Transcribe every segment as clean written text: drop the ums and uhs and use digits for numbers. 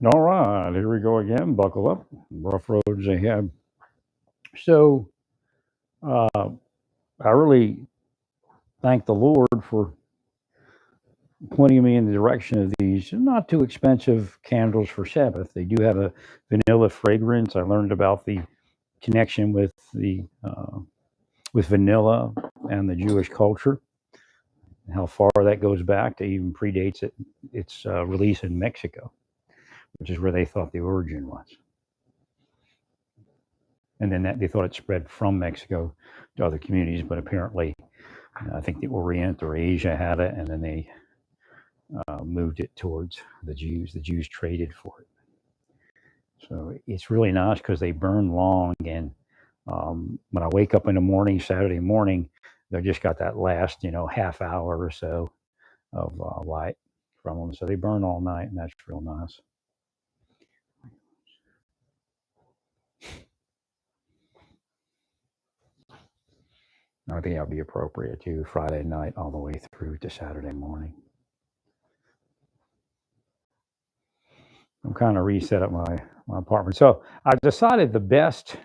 All right, here we go again. Buckle up. Rough roads ahead. So, uh, I really thank the Lord for pointing me in the direction of these not too expensive candles for Sabbath. They do have a vanilla fragrance. I learned about the connection with vanilla and the Jewish culture, and how far that goes back. It even predates its release in Mexico, which is where they thought the origin was. And then they thought it spread from Mexico to other communities, but apparently, I think the Orient or Asia had it, and then they moved it towards the Jews. The Jews traded for it. So it's really nice because they burn long. And when I wake up in the morning, Saturday morning, they just got that last, half hour or so of light from them. So they burn all night, and that's real nice. I think that'll be appropriate too, Friday night all the way through to Saturday morning. I'm kind of reset up my apartment. So I decided the best.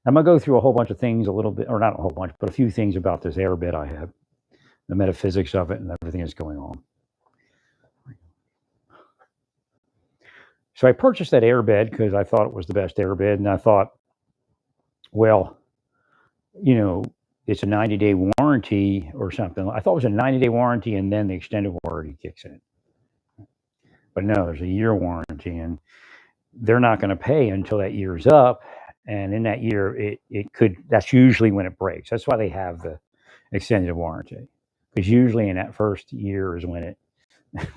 I'm gonna go through a whole bunch of things, a little bit, or not a whole bunch, but a few things about this airbed I have, the metaphysics of it, and everything that's going on. So I purchased that airbed because I thought it was the best airbed, and I thought, well, you know, it's a 90-day warranty or something. I thought it was a 90-day warranty, and then the extended warranty kicks in. But no, there's a year warranty, and they're not going to pay until that year's up. And in that year, it could. That's usually when it breaks. That's why they have the extended warranty, because usually in that first year is when it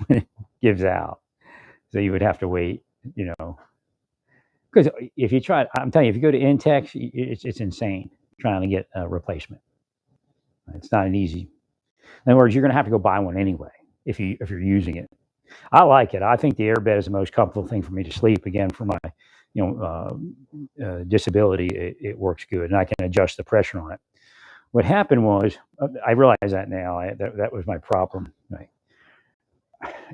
when it gives out. So you would have to wait, you know, because if you try, I'm telling you, if you go to Intex, it's insane trying to get a replacement. It's not an easy. In other words, you're going to have to go buy one anyway if you're using it. I like it. I think the airbed is the most comfortable thing for me to sleep. Again, for my disability, it works good, and I can adjust the pressure on it. What happened was, I realize that now. That was my problem. Right?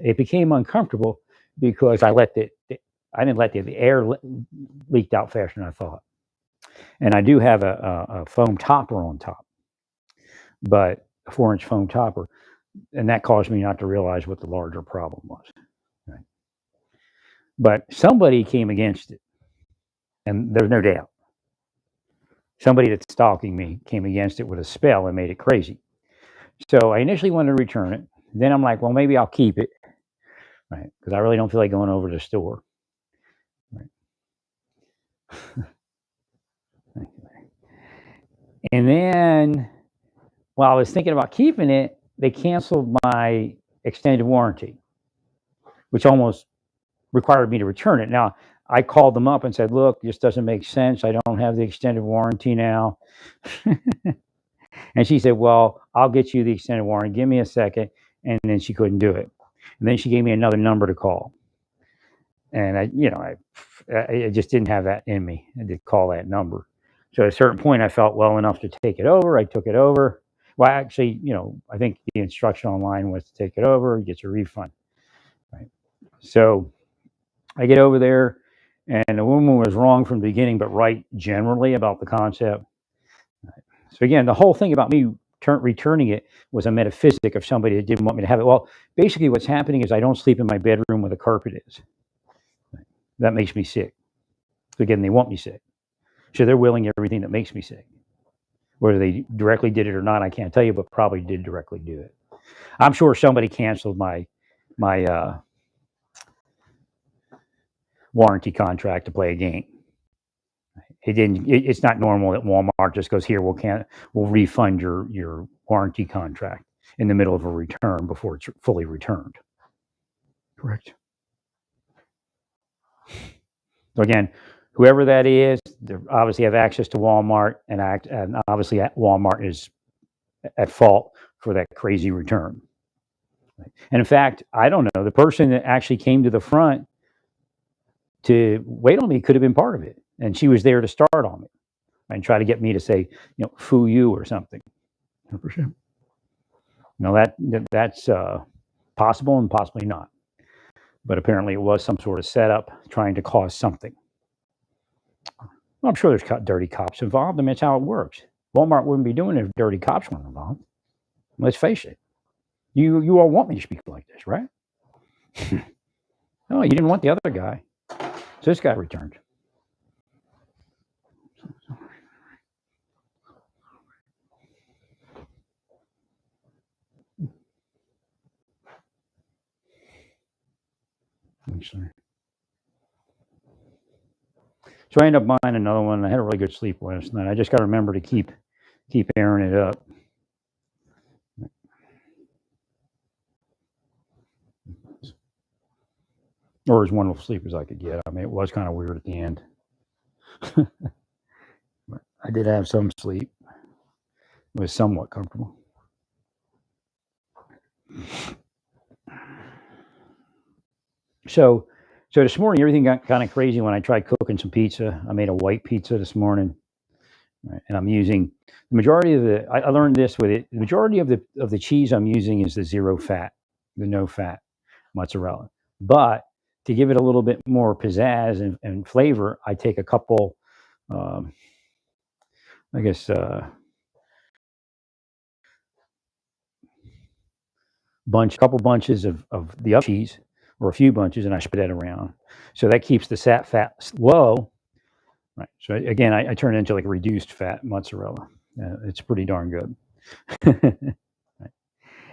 It became uncomfortable because I didn't let the air leaked out faster than I thought. And I do have a foam topper on top, but a 4-inch foam topper, and that caused me not to realize what the larger problem was. Right? But somebody came against it, and there's no doubt. Somebody that's stalking me came against it with a spell and made it crazy. So I initially wanted to return it. Then I'm like, well, maybe I'll keep it, right? Because I really don't feel like going over to the store. Right? And then while I was thinking about keeping it, they canceled my extended warranty, which almost required me to return it. Now, I called them up and said, look, this doesn't make sense. I don't have the extended warranty now. And she said, well, I'll get you the extended warranty. Give me a second. And then she couldn't do it. And then she gave me another number to call. And I just didn't have that in me to call that number. So at a certain point, I felt well enough to take it over. I took it over. Well, actually, I think the instruction online was to take it over, get your refund. Right. So I get over there, and the woman was wrong from the beginning, but right generally about the concept. Right. So again, the whole thing about me returning it was a metaphysic of somebody that didn't want me to have it. Well, basically, what's happening is I don't sleep in my bedroom where the carpet is. Right. That makes me sick. So again, they want me sick. So they're willing everything that makes me sick. Whether they directly did it or not, I can't tell you, but probably did directly do it. I'm sure somebody canceled my warranty contract to play a game. It didn't. It's not normal that Walmart just goes, here, we'll refund your warranty contract in the middle of a return before it's fully returned. Correct. So again, whoever that is, they obviously have access to Walmart, and obviously Walmart is at fault for that crazy return. And in fact, I don't know, the person that actually came to the front to wait on me could have been part of it, and she was there to start on me and try to get me to say, "Foo you" or something. 100%. That's possible and possibly not. but apparently it was some sort of setup trying to cause something. Well, I'm sure there's dirty cops involved. I mean, it's how it works. Walmart wouldn't be doing it if dirty cops weren't involved. Let's face it. You all want me to speak like this, right? Oh, you didn't want the other guy. So this guy returned. Actually. So I ended up buying another one. I had a really good sleep last night. I just got to remember to keep airing it up. Or as wonderful sleep as I could get. I mean, it was kind of weird at the end. But I did have some sleep. It was somewhat comfortable. So this morning, everything got kind of crazy when I tried cooking some pizza. I made a white pizza this morning, right? And I'm using the majority of the. I learned this with it. The majority of the cheese I'm using is the zero fat, the no fat mozzarella. But to give it a little bit more pizzazz and flavor, I take a couple, I guess, couple bunches of the other cheese, or a few bunches, and I spread that around. So that keeps the fat low. Right. So again, I turn it into like a reduced fat mozzarella. It's pretty darn good. Right.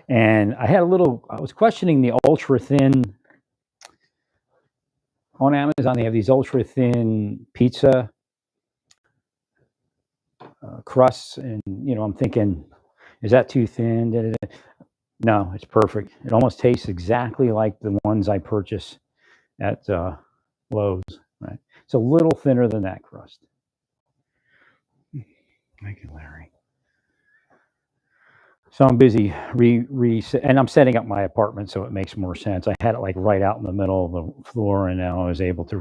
And I was questioning the ultra thin on Amazon. They have these ultra thin pizza crusts, and I'm thinking, is that too thin? No, it's perfect. It almost tastes exactly like the ones I purchase at Lowe's. Right, it's a little thinner than that crust. Thank you, Larry. So I'm busy and I'm setting up my apartment so it makes more sense. I had it like right out in the middle of the floor, and now I was able to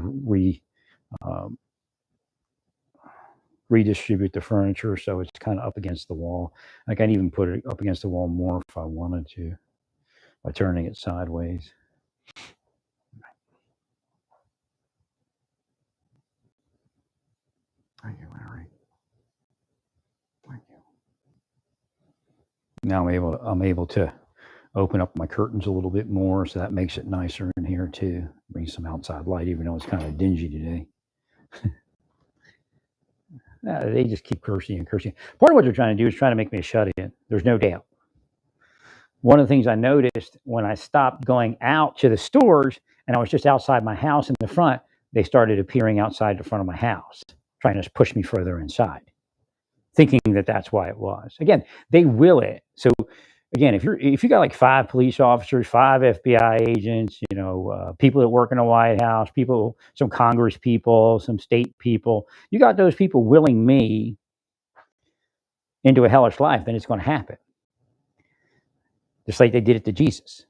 redistribute the furniture so it's kind of up against the wall. I can even put it up against the wall more if I wanted to by turning it sideways. Thank you, Larry. Thank you. Now I'm able to open up my curtains a little bit more, so that makes it nicer in here too. Bring some outside light, even though it's kind of dingy today. They just keep cursing and cursing. Part of what they're trying to do is trying to make me a shut-in. There's no doubt. One of the things I noticed when I stopped going out to the stores and I was just outside my house in the front, they started appearing outside the front of my house, trying to push me further inside, thinking that that's why it was. Again, they will it. So again, if you got like 5 police officers, 5 FBI agents, people that work in the White House, some Congress people, some state people, you got those people willing me into a hellish life, then it's going to happen. Just like they did it to Jesus.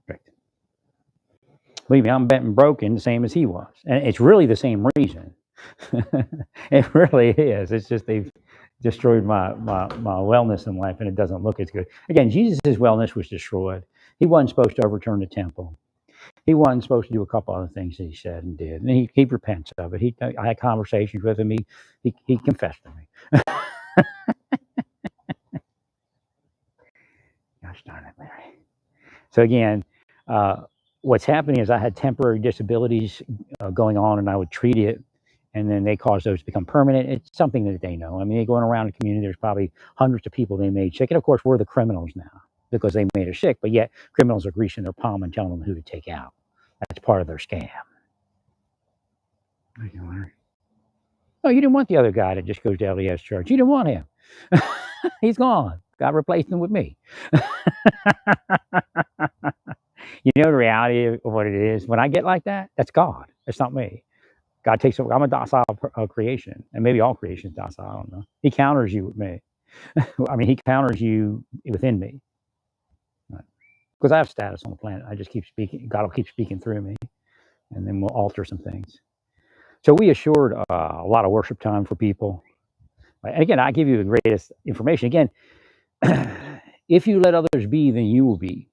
Right. Believe me, I'm bent and broken, the same as he was. And it's really the same reason. It really is. It's just they've destroyed my wellness in life, and it doesn't look as good. Again, Jesus' wellness was destroyed. He wasn't supposed to overturn the temple. He wasn't supposed to do a couple other things that he said and did. And he repents of it. I had conversations with him. He confessed to me. Gosh darn it, Larry. So again, what's happening is I had temporary disabilities going on, and I would treat it, and then they cause those to become permanent. It's something that they know. I mean, going around the community, there's probably hundreds of people they made sick. And of course, we're the criminals now because they made us sick, but yet criminals are greasing their palm and telling them who to take out. That's part of their scam. Thank you, Larry. Oh, you didn't want the other guy that just goes to LDS church. You didn't want him. He's gone. God replaced him with me. The reality of what it is, when I get like that, that's God. It's not me. God takes over. I'm a docile creation, and maybe all creation is docile. I don't know. He counters you with me. I mean, he counters you within me. Right? Because I have status on the planet. I just keep speaking. God will keep speaking through me, and then we'll alter some things. So we assured a lot of worship time for people. Right? And again, I give you the greatest information. Again, if you let others be, then you will be.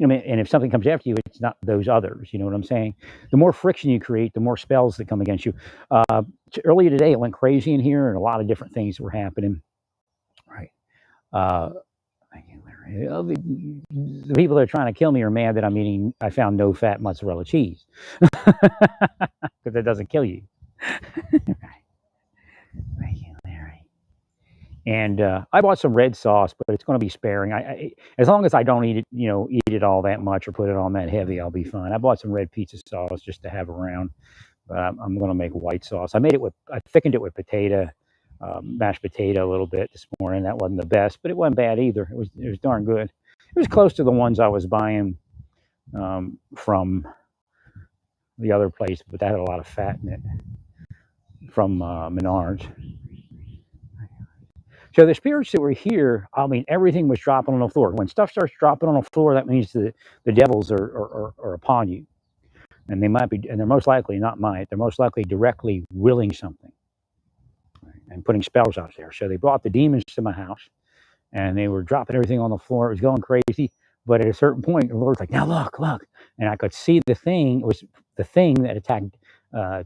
I mean, and if something comes after you, it's not those others. You know what I'm saying? The more friction you create, the more spells that come against you. Earlier today, it went crazy in here, and a lot of different things were happening. Right. Uh, the people that are trying to kill me are mad that I'm eating. I found no fat mozzarella cheese because it doesn't kill you. Thank you, Larry. And I bought some red sauce, but it's going to be sparing. As long as I don't eat it, eat it all that much or put it on that heavy, I'll be fine. I bought some red pizza sauce just to have around, but I'm going to make white sauce. I thickened it with potato, mashed potato a little bit this morning. That wasn't the best, but it wasn't bad either. It was darn good. It was close to the ones I was buying from the other place, but that had a lot of fat in it from Menards. So the spirits that were here, I mean, everything was dropping on the floor. When stuff starts dropping on the floor, that means the devils are upon you, and they're most likely not might. They're most likely directly willing something and putting spells out there. So they brought the demons to my house, and they were dropping everything on the floor. It was going crazy. But at a certain point, the Lord's like, "Now look," and I could see the thing. It was the thing that attacked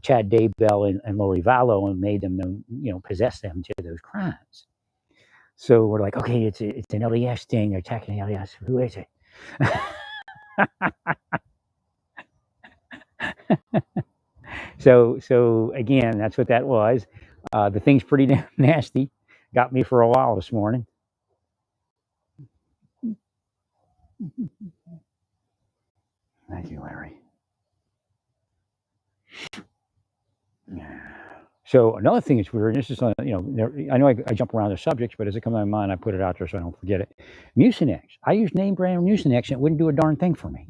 Chad Daybell and Lori Vallow and made them, possess them to those crimes. So we're like, okay, it's an LDS thing. They're attacking the LDS. Who is it? So again, that's what that was. The thing's pretty damn nasty. Got me for a while this morning. Thank you, Larry. So another thing that's weird, this is, I know I jump around the subjects, but as it comes to my mind, I put it out there so I don't forget it. Mucinex. I used name brand Mucinex, and it wouldn't do a darn thing for me.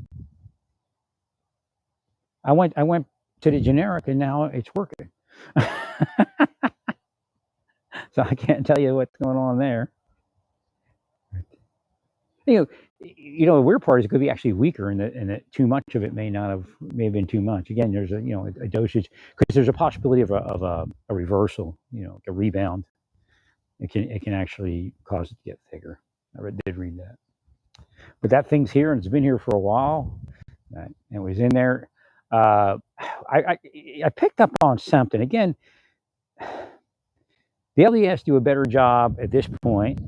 I went to the generic, and now it's working. So I can't tell you what's going on there. The weird part is it could be actually weaker, and that too much of it may have been too much. Again, there's a dosage, because there's a possibility of a reversal, like a rebound. It can actually cause it to get thicker. I did read that, but that thing's here, and it's been here for a while. And it was in there. I picked up on something again. The LDS do a better job at this point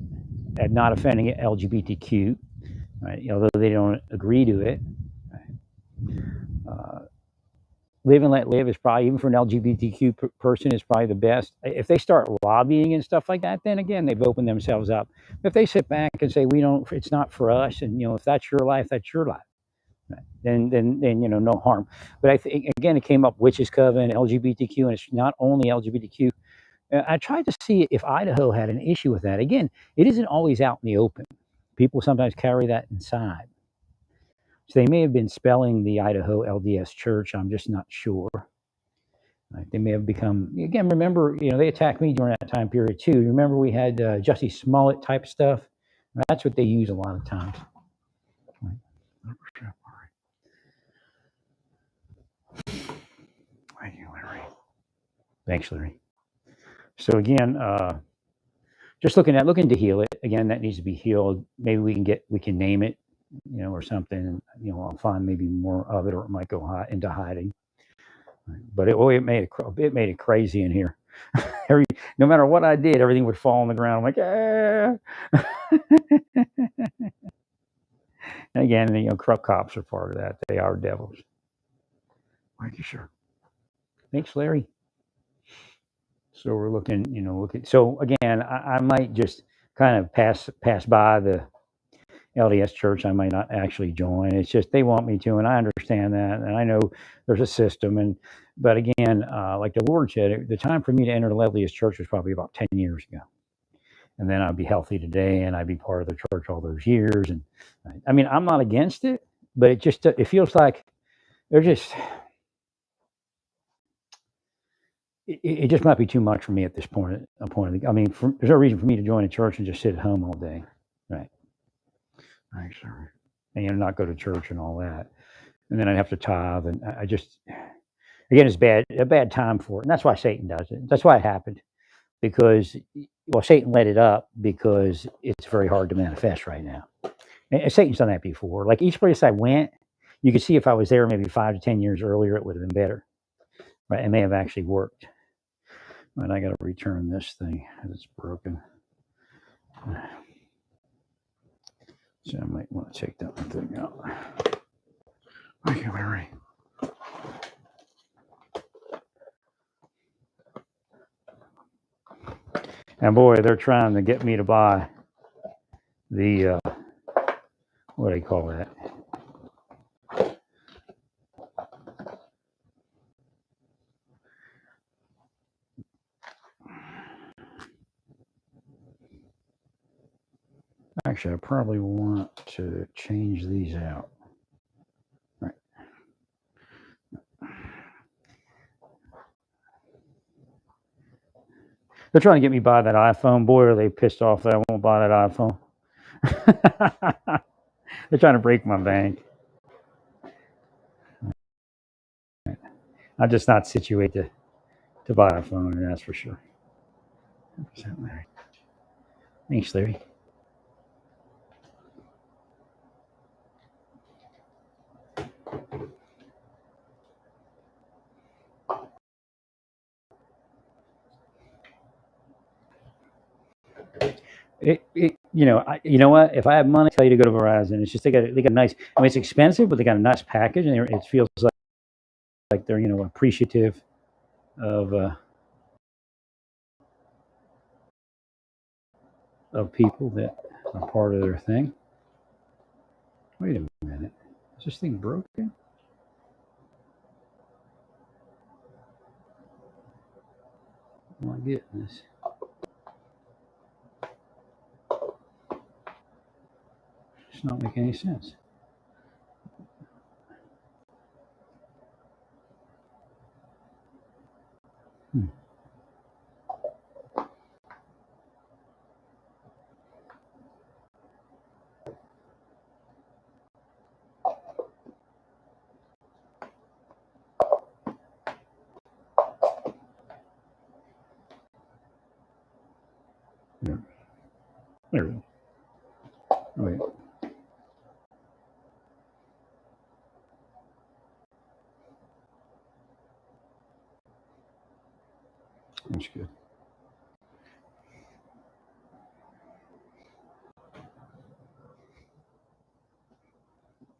at not offending LGBTQ. Right, although they don't agree to it. Live and let live is probably, even for an LGBTQ person, is probably the best. If they start lobbying and stuff like that, then again, they've opened themselves up. If they sit back and say, it's not for us, and if that's your life, that's your life. Right. Then no harm. But I think, again, it came up witches coven, LGBTQ, and it's not only LGBTQ. I tried to see if Idaho had an issue with that. Again, it isn't always out in the open. People sometimes carry that inside. So they may have been spelling the Idaho LDS Church. I'm just not sure. Right? They may have become, again, remember, they attacked me during that time period too. Remember we had Jussie Smollett type stuff? That's what they use a lot of times. Right. Thank you, Larry. Thanks, Larry. So again, just looking to heal it. Again, that needs to be healed. Maybe we can name it, or something. I'll find maybe more of it, or it might go into hiding. But it made it crazy in here. No matter what I did, everything would fall on the ground. I'm like, And again, corrupt cops are part of that. They are devils. Thank you, sir. Thanks, Larry. So we're looking. So again, I might just kind of pass by the LDS Church. I might not actually join. It's just they want me to, and I understand that, and I know there's a system. But again, like the Lord said, the time for me to enter the LDS Church was probably about 10 years ago, and then I'd be healthy today, and I'd be part of the church all those years. And I mean, I'm not against it, but it feels like they're just. It just might be too much for me at this point. I mean, there's no reason for me to join a church and just sit at home all day, right? Right, sure. And not go to church and all that, and then I'd have to tithe, and I just, again, it's a bad time for it, and that's why Satan does it. That's why it happened, because Satan let it up because it's very hard to manifest right now. And Satan's done that before. Like each place I went, you could see if I was there maybe 5 to 10 years earlier, it would have been better. Right? It may have actually worked. But I got to return this thing as it's broken. So I might want to take that thing out. Okay, Larry. And boy, they're trying to get me to buy the what do they call that? Actually, I probably want to change these out. Right. They're trying to get me to buy that iPhone. Boy, are they pissed off that I won't buy that iPhone. They're trying to break my bank. I'm just not situated to buy a phone, that's for sure. Thanks, Larry. You know what? If I have money, I tell you to go to Verizon. It's just they got a nice. I mean, it's expensive, but they got a nice package, and it feels like they're appreciative of people that are part of their thing. Wait a minute, is this thing broken? My goodness. It's not making any sense. Yeah. There we go. Wait. That's good.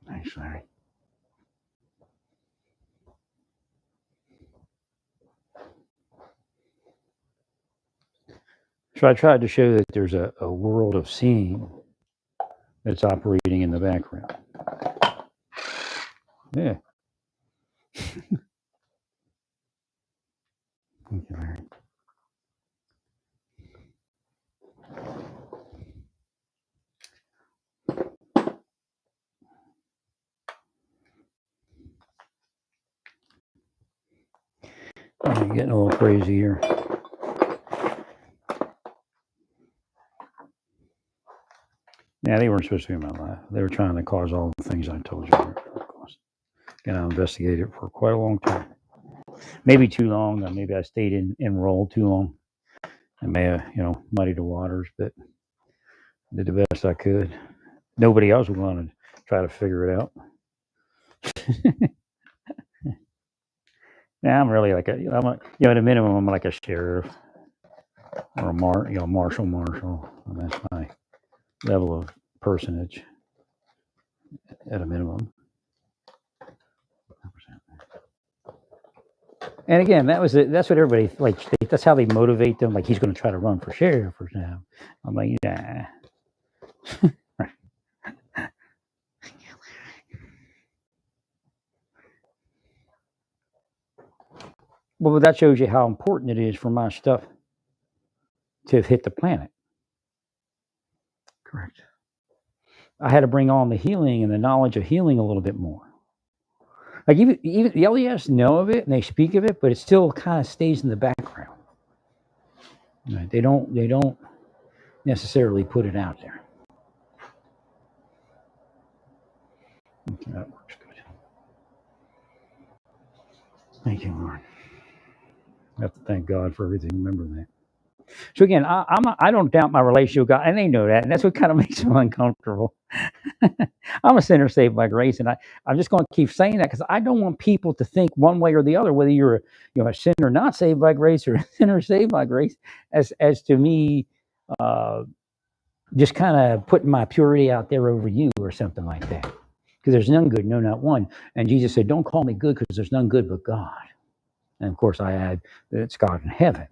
Thanks, Larry. So I tried to show that there's a world of seeing that's operating in the background. Yeah. Thank you, Larry. I'm getting a little crazy here. Yeah, they weren't supposed to be in my life. They were trying to cause all the things I told you. And I investigated it for quite a long time. Maybe too long. Maybe I stayed enrolled too long. I may have, muddied the waters, but did the best I could. Nobody else was going to try to figure it out. Now I'm really like at a minimum, I'm like a sheriff or a marshal. And that's my level of personage at a minimum. And again, that's what everybody like. That's how they motivate them. Like he's going to try to run for sheriff or something. I'm like, nah. Well, that shows you how important it is for my stuff to have hit the planet. Correct. I had to bring on the healing and the knowledge of healing a little bit more. Like even the LDS know of it and they speak of it, but it still kind of stays in the background. Right? They don't necessarily put it out there. Okay, that works good. Thank you, Lord. I have to thank God for everything. Remember that. So again, I don't doubt my relationship with God, and they know that, and that's what kind of makes them uncomfortable. I'm a sinner saved by grace, and I'm just going to keep saying that because I don't want people to think one way or the other whether you're a sinner not saved by grace or a sinner saved by grace as to me uh, just kind of putting my purity out there over you or something like that. Because there's none good, no, not one. And Jesus said, "Don't call me good because there's none good but God." And of course, I add that it's God in heaven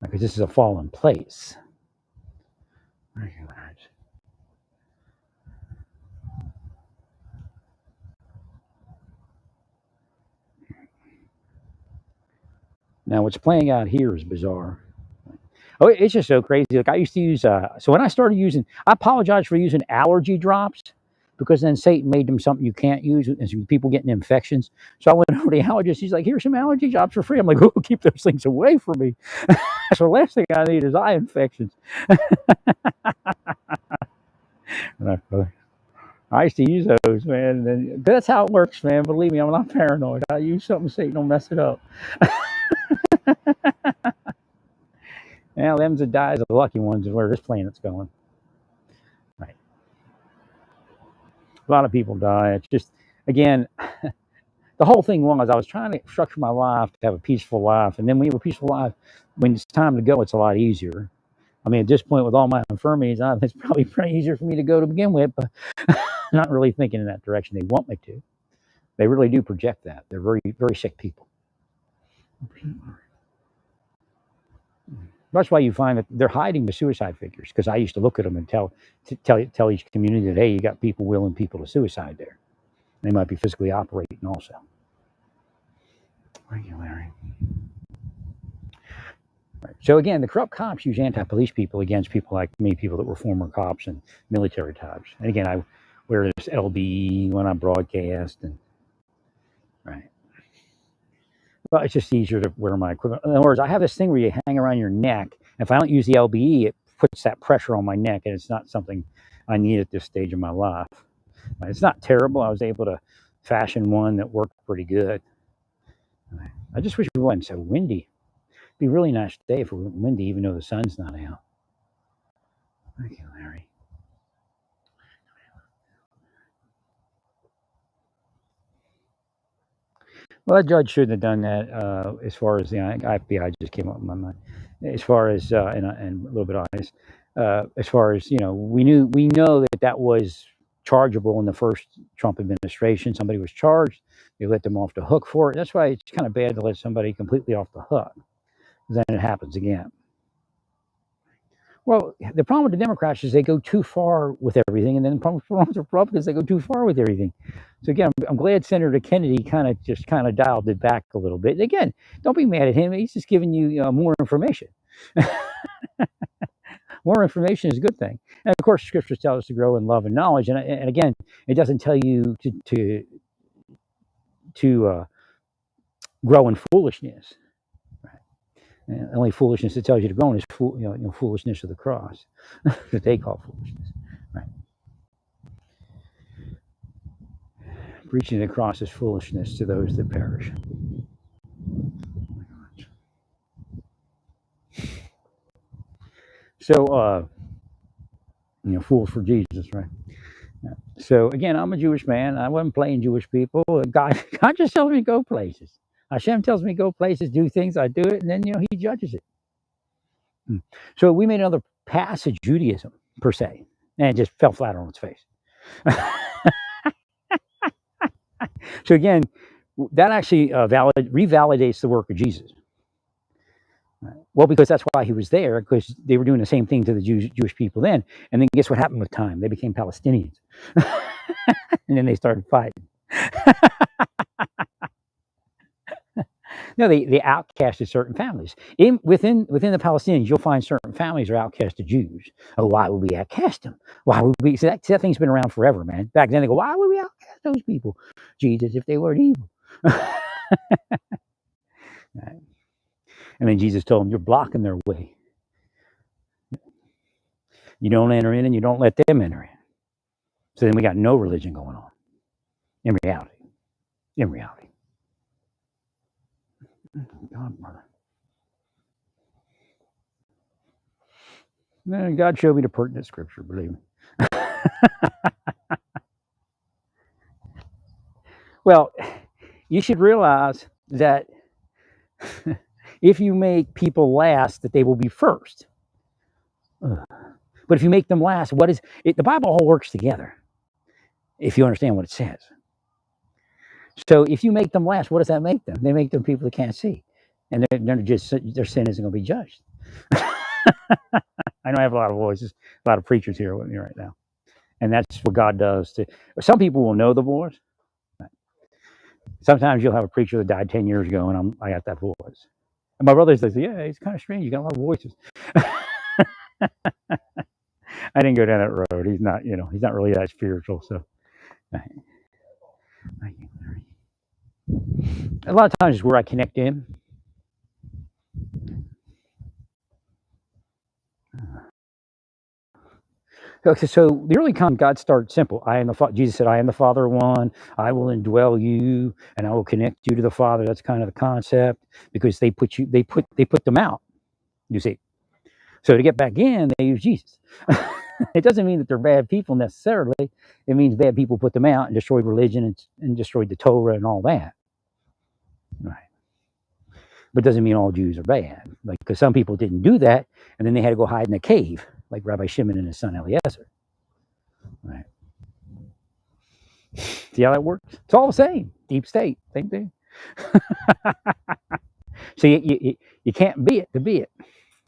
because this is a fallen place. Now, what's playing out here is bizarre. Oh, it's just so crazy. Like I used to use, so when I started using, I apologize for using allergy drops because then Satan made them something you can't use and some people getting infections. So I went over to the allergist. He's like, "Here's some allergy drops for free." I'm like, "Oh, keep those things away from me." So the last thing I need is eye infections. I used to use those, man. And that's how it works, man. Believe me, I'm not paranoid. I use something, Satan don't mess it up. Now, them that dies are the lucky ones, is where this planet's going. Right. A lot of people die. It's just, again, the whole thing was I was trying to structure my life to have a peaceful life. And then when you have a peaceful life, when it's time to go, it's a lot easier. I mean, at this point, with all my infirmities, it's probably pretty easier for me to go to begin with, but not really thinking in that direction. They want me to. They really do project that. They're very, very sick people. That's why you find that they're hiding the suicide figures. Because I used to look at them and tell each community that, hey, you got people willing people to suicide there. They might be physically operating also. Regularity. Right. So again, the corrupt cops use anti-police people against people like me, people that were former cops and military types. And again, I wear this LBE when I broadcast, and right. Well, it's just easier to wear my equipment. In other words, I have this thing where you hang around your neck. If I don't use the LBE, it puts that pressure on my neck, and it's not something I need at this stage of my life. It's not terrible. I was able to fashion one that worked pretty good. I just wish it wasn't so windy. It'd be a really nice day if it wasn't windy, even though the sun's not out. Thank you, Larry. Well, that judge shouldn't have done that. As far as the FBI just came up in my mind. As far as and a little bit honest, as far as we know that was chargeable in the first Trump administration. Somebody was charged. They let them off the hook for it. That's why it's kind of bad to let somebody completely off the hook. Then it happens again. Well, the problem with the Democrats is they go too far with everything, and then the problem with the Republicans, they go too far with everything. So again, I'm glad Senator Kennedy kind of dialed it back a little bit. And again, don't be mad at him; he's just giving you, more information. More information is a good thing, and of course, Scriptures tell us to grow in love and knowledge. And again, it doesn't tell you to grow in foolishness. And only foolishness that tells you to grow in is foolishness of the cross that they call foolishness. Right. Preaching the cross is foolishness to those that perish. So, fools for Jesus, right? So again, I'm a Jewish man. I wasn't playing Jewish people. God just tells me to go places. Hashem tells me to go places, do things. I do it, and then He judges it. So we made another pass at Judaism per se, and it just fell flat on its face. So again, that actually revalidates the work of Jesus. Well, because that's why He was there, because they were doing the same thing to the Jewish people then. And then guess what happened with time? They became Palestinians. And then they started fighting. No, they outcasted certain families. Within the Palestinians, you'll find certain families are outcasted Jews. Oh, why would we outcast them? Why would we? So that thing's been around forever, man. Back then they go, why would we outcast those people? Jesus, if they weren't evil. Right. And then Jesus told them, you're blocking their way. You don't enter in and you don't let them enter in. So then we got no religion going on. In reality. God, brother. God showed me the pertinent scripture, believe me. Well, you should realize that if you make people last, that they will be first. Ugh. But if you make them last, what is it? The Bible all works together. If you understand what it says. So if you make them last, what does that make them? They make them people that can't see, and they're just their sin isn't going to be judged. I know I have a lot of voices, a lot of preachers here with me right now, and that's what God does. To some people will know the voice. Sometimes you'll have a preacher that died 10 years ago, and I got that voice. And my brother says, "Yeah, it's kind of strange. You got a lot of voices." I didn't go down that road. He's not, he's not really that spiritual. So, a lot of times, is where I connect in. Okay, so the early con God started simple. I am the Jesus said, "I am the Father one. I will indwell you, and I will connect you to the Father." That's kind of the concept because they put them out. You see, so to get back in, they use Jesus. It doesn't mean that they're bad people necessarily. It means bad people put them out and destroyed religion and destroyed the Torah and all that. Right. But it doesn't mean all Jews are bad. Like, because some people didn't do that, and then they had to go hide in a cave, like Rabbi Shimon and his son Eliezer. Right. See how that works? It's all the same. Deep state, same thing. So you can't be it to be it,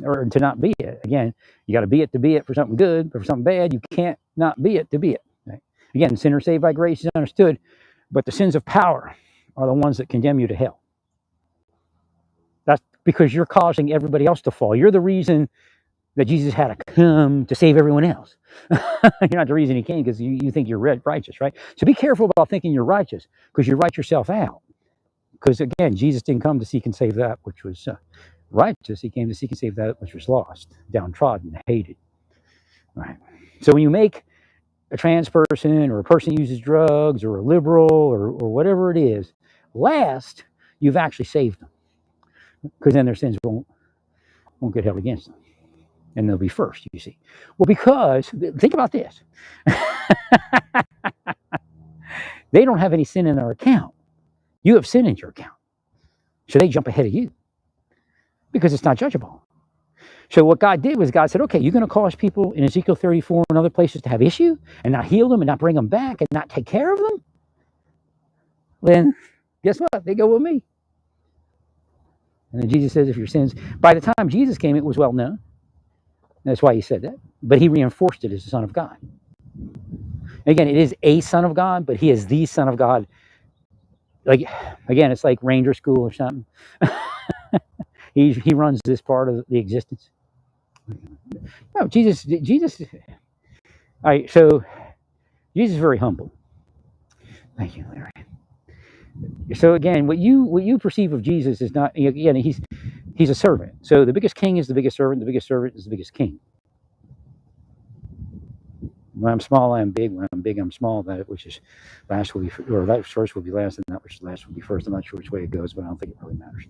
or to not be it. Again, you got to be it to be it for something good, but for something bad, you can't not be it to be it. Right? Again, sinners saved by grace is understood, but the sins of power are the ones that condemn you to hell. That's because you're causing everybody else to fall. You're the reason that Jesus had to come to save everyone else. You're not the reason he came because you think you're righteous, right? So be careful about thinking you're righteous because you write yourself out. Because again, Jesus didn't come to seek and save that which was righteous. He came to seek and save that which was lost, downtrodden, hated. Right. So when you make a trans person or a person who uses drugs or a liberal or whatever it is last, you've actually saved them. Because then their sins won't get held against them. And they'll be first, you see. Well, because, think about this. They don't have any sin in their account. You have sin in your account. So they jump ahead of you because it's not judgeable. So what God did was God said, okay, you're going to cause people in Ezekiel 34 and other places to have issue and not heal them and not bring them back and not take care of them? Then guess what? They go with me. And then Jesus says, if your sins, by the time Jesus came, it was well known. That's why he said that. But he reinforced it as the Son of God. Again, it is a Son of God, but he is the Son of God. Like, again, it's like Ranger School or something. He runs this part of the existence. No, Jesus. All right, so Jesus is very humble. Thank you, Larry. So again, what you perceive of Jesus is not, again, he's a servant. So the biggest king is the biggest servant. The biggest servant is the biggest king. When I'm small, I am big. When I'm big, I'm small. That which is last will be, or that which first will be last, and that which is last will be first. I'm not sure which way it goes, but I don't think it really matters.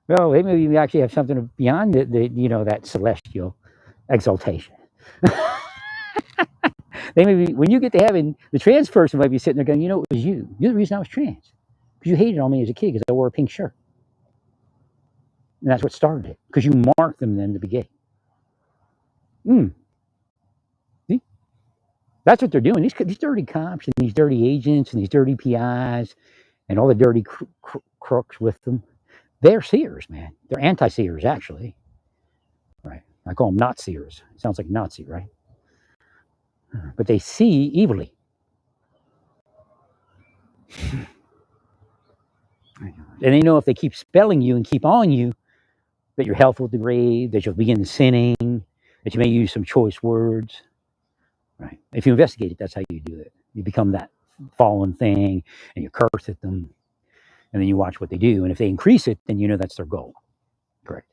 Well, maybe we actually have something beyond that celestial exaltation. They may be, when you get to heaven, the trans person might be sitting there going, it was you. You're the reason I was trans. Because you hated on me as a kid because I wore a pink shirt. And that's what started it. Because you marked them then to be gay. See? That's what they're doing. These dirty cops and these dirty agents and these dirty PIs and all the dirty crooks with them, they're seers, man. They're anti-seers, actually. Right. I call them not seers. It sounds like Nazi, right? But they see evilly. And they know if they keep spelling you and keep on you, that your health will degrade, that you'll begin sinning, that you may use some choice words. Right. If you investigate it, that's how you do it. You become that fallen thing and you curse at them. And then you watch what they do. And if they increase it, then that's their goal. Correct.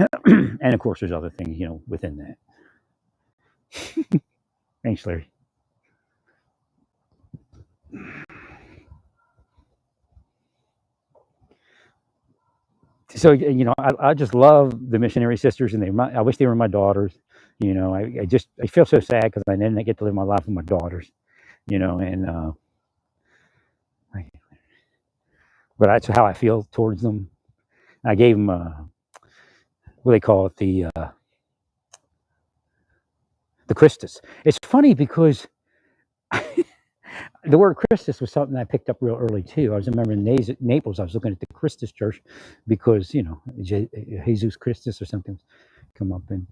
And of course, there's other things, within that. Thanks, Larry. So I just love the missionary sisters, and I wish they were my daughters. I feel so sad because I didn't get to live my life with my daughters. And but that's how I feel towards them. I gave them what they call it, the Christus. It's funny because the word Christus was something I picked up real early too. I was remembering Naples. I was looking at the Christus Church because Jesus Christus or something come up, and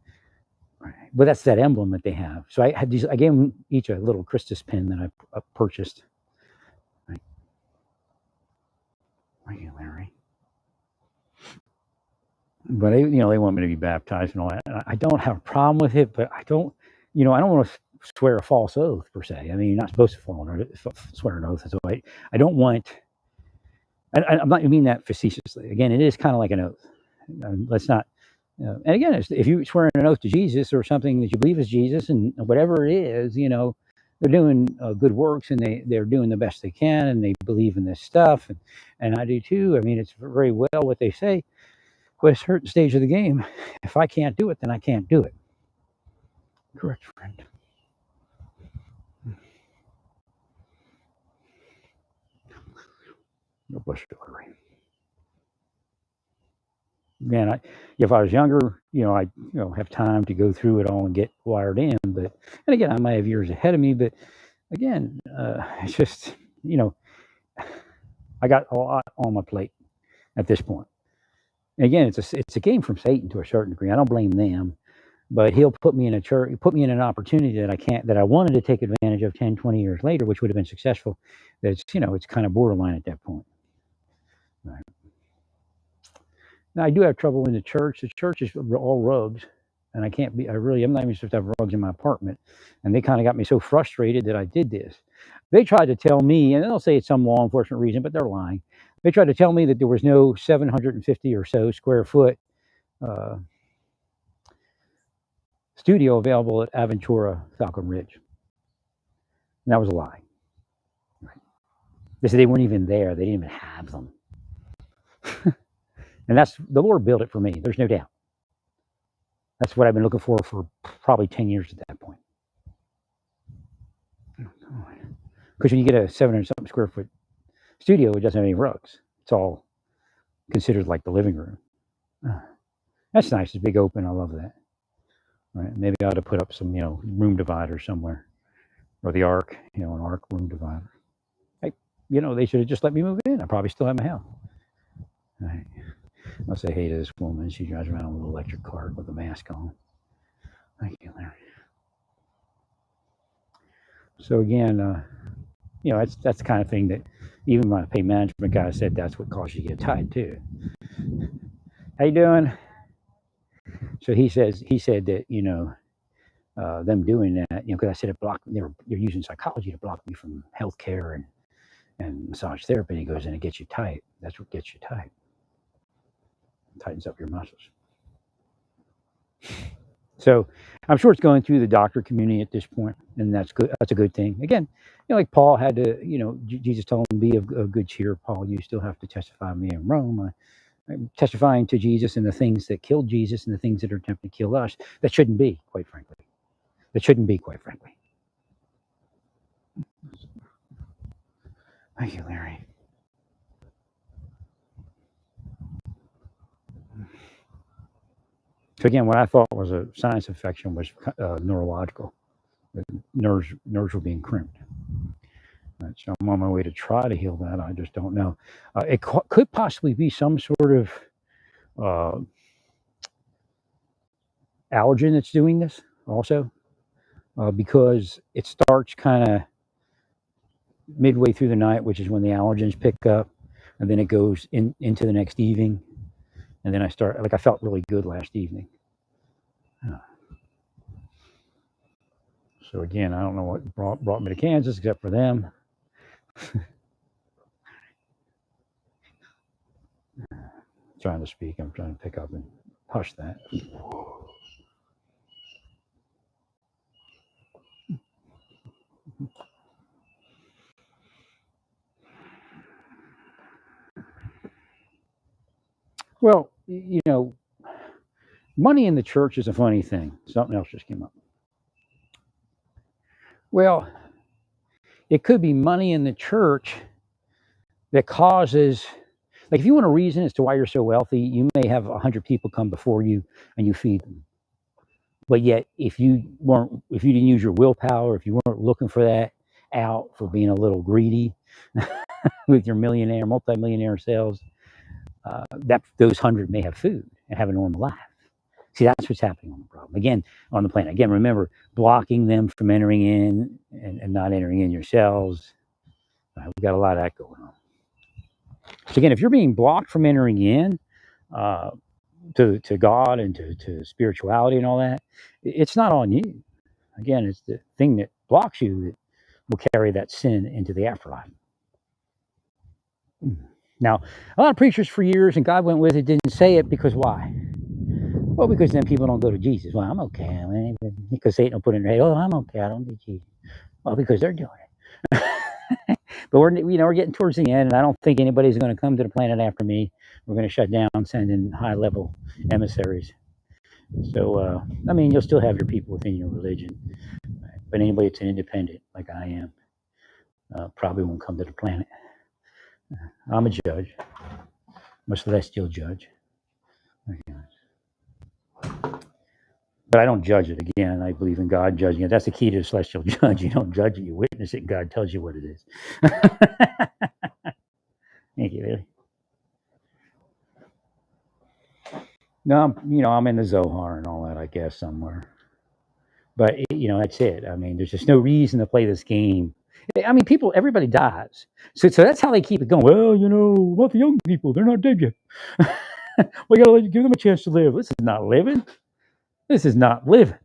but that's that emblem that they have. So I had these. I gave them each a little Christus pin that I purchased. Right, right, Larry. But they want me to be baptized and all that. And I don't have a problem with it, but I don't want to swear a false oath per se. I mean, you're not supposed to swear an oath. So I don't want. I'm not mean that facetiously. Again, it is kind of like an oath. Let's not. And again, if you swear an oath to Jesus or something that you believe is Jesus and whatever it is, they're doing good works and they're doing the best they can and they believe in this stuff and I do too. I mean, it's very well what they say. But at a certain stage of the game, if I can't do it, then I can't do it. Correct, friend. God bless you, Larry. Man, if I was younger, I have time to go through it all and get wired in. But and again, I might have years ahead of me. But again, it's just I got a lot on my plate at this point. And again, it's a game from Satan to a certain degree. I don't blame them, but he'll put me in a church, put me in an opportunity that I wanted to take advantage of 10, 20 years later, which would have been successful. That's it's kind of borderline at that point. Right. Now I do have trouble in the church. The church is all rugs, and I can't be. I'm not even supposed to have rugs in my apartment, and they kind of got me so frustrated that I did this. They tried to tell me, and they'll say it's some law enforcement reason, but they're lying. They tried to tell me that there was no 750 or so square foot uh, studio available at Aventura Falcon Ridge, and that was a lie. They said they weren't even there. They didn't even have them. And that's the Lord built it for me. There's no doubt. That's what I've been looking for probably 10 years at that point. Because when you get a 700 something square foot studio, it doesn't have any rugs. It's all considered like the living room. That's nice. It's big open. I love that. Right? Maybe I ought to put up some, room divider somewhere, or the arc, an arc room divider. Hey, they should have just let me move in. I probably still have my house. Right. I'll say hey to this woman. She drives around with an electric cart with a mask on. Thank you, Larry. So again, that's the kind of thing that even my pay management guy said that's what causes you to get tied too. How you doing? So he said that them doing that, because I said it blocked. They're using psychology to block me from healthcare and massage therapy. And he goes, and it gets you tight. That's what gets you tight. It tightens up your muscles. So I'm sure it's going through the doctor community at this point, and that's good. That's a good thing. Again, like Paul had to, Jesus told him, be of good cheer, Paul. You still have to testify me in Rome. I'm testifying to Jesus and the things that killed Jesus and the things that are attempting to kill us. That shouldn't be, quite frankly. That shouldn't be, quite frankly. Thank you, Larry. So again, what I thought was a sinus infection was neurological. The nerves were being crimped. Right, so I'm on my way to try to heal that. I just don't know. It could possibly be some sort of allergen that's doing this also, because it starts kind of midway through the night, which is when the allergens pick up, and then it goes into the next evening, and then I felt really good last evening. So again, I don't know what brought me to Kansas except for them. Trying to speak, I'm trying to pick up and hush that. Well, you know, money in the church is a funny thing. Something else just came up. Well, it could be money in the church that causes, like, if you want a reason as to why you're so wealthy, you may have 100 people come before you and you feed them. But yet, if you didn't use your willpower, if you weren't looking for that out for being a little greedy with your millionaire, multimillionaire sales, that those 100 may have food and have a normal life. See, that's what's happening on the problem. Again, on the planet. Again, remember, blocking them from entering in and not entering in yourselves. We've got a lot of that going on. So again, if you're being blocked from entering in uh, to God and to spirituality and all that, it's not on you. Again, it's the thing that blocks you that will carry that sin into the afterlife. Now, a lot of preachers for years, and God went with it, didn't say it because why? Well, because then people don't go to Jesus. Well, I'm okay. I mean, because Satan will put in their head, oh, I'm okay. I don't need Jesus. Well, because they're doing it. But we're getting towards the end, and I don't think anybody's going to come to the planet after me. We're going to shut down, send in high-level emissaries. So, I mean, you'll still have your people within your religion, but anybody that's an independent, like I am, probably won't come to the planet. I'm a judge, I'm a celestial judge. But I don't judge it. Again, I believe in God judging it. That's the key to the celestial judge. You don't judge it, you witness it, and God tells you what it is. Thank you, Bailey. No, I'm in the Zohar and all that, I guess, somewhere. But that's it. I mean, there's just no reason to play this game. I mean, everybody dies, so that's how they keep it going. Well, about the young people, they're not dead yet. We gotta give them a chance to live. This is not living. This is not living.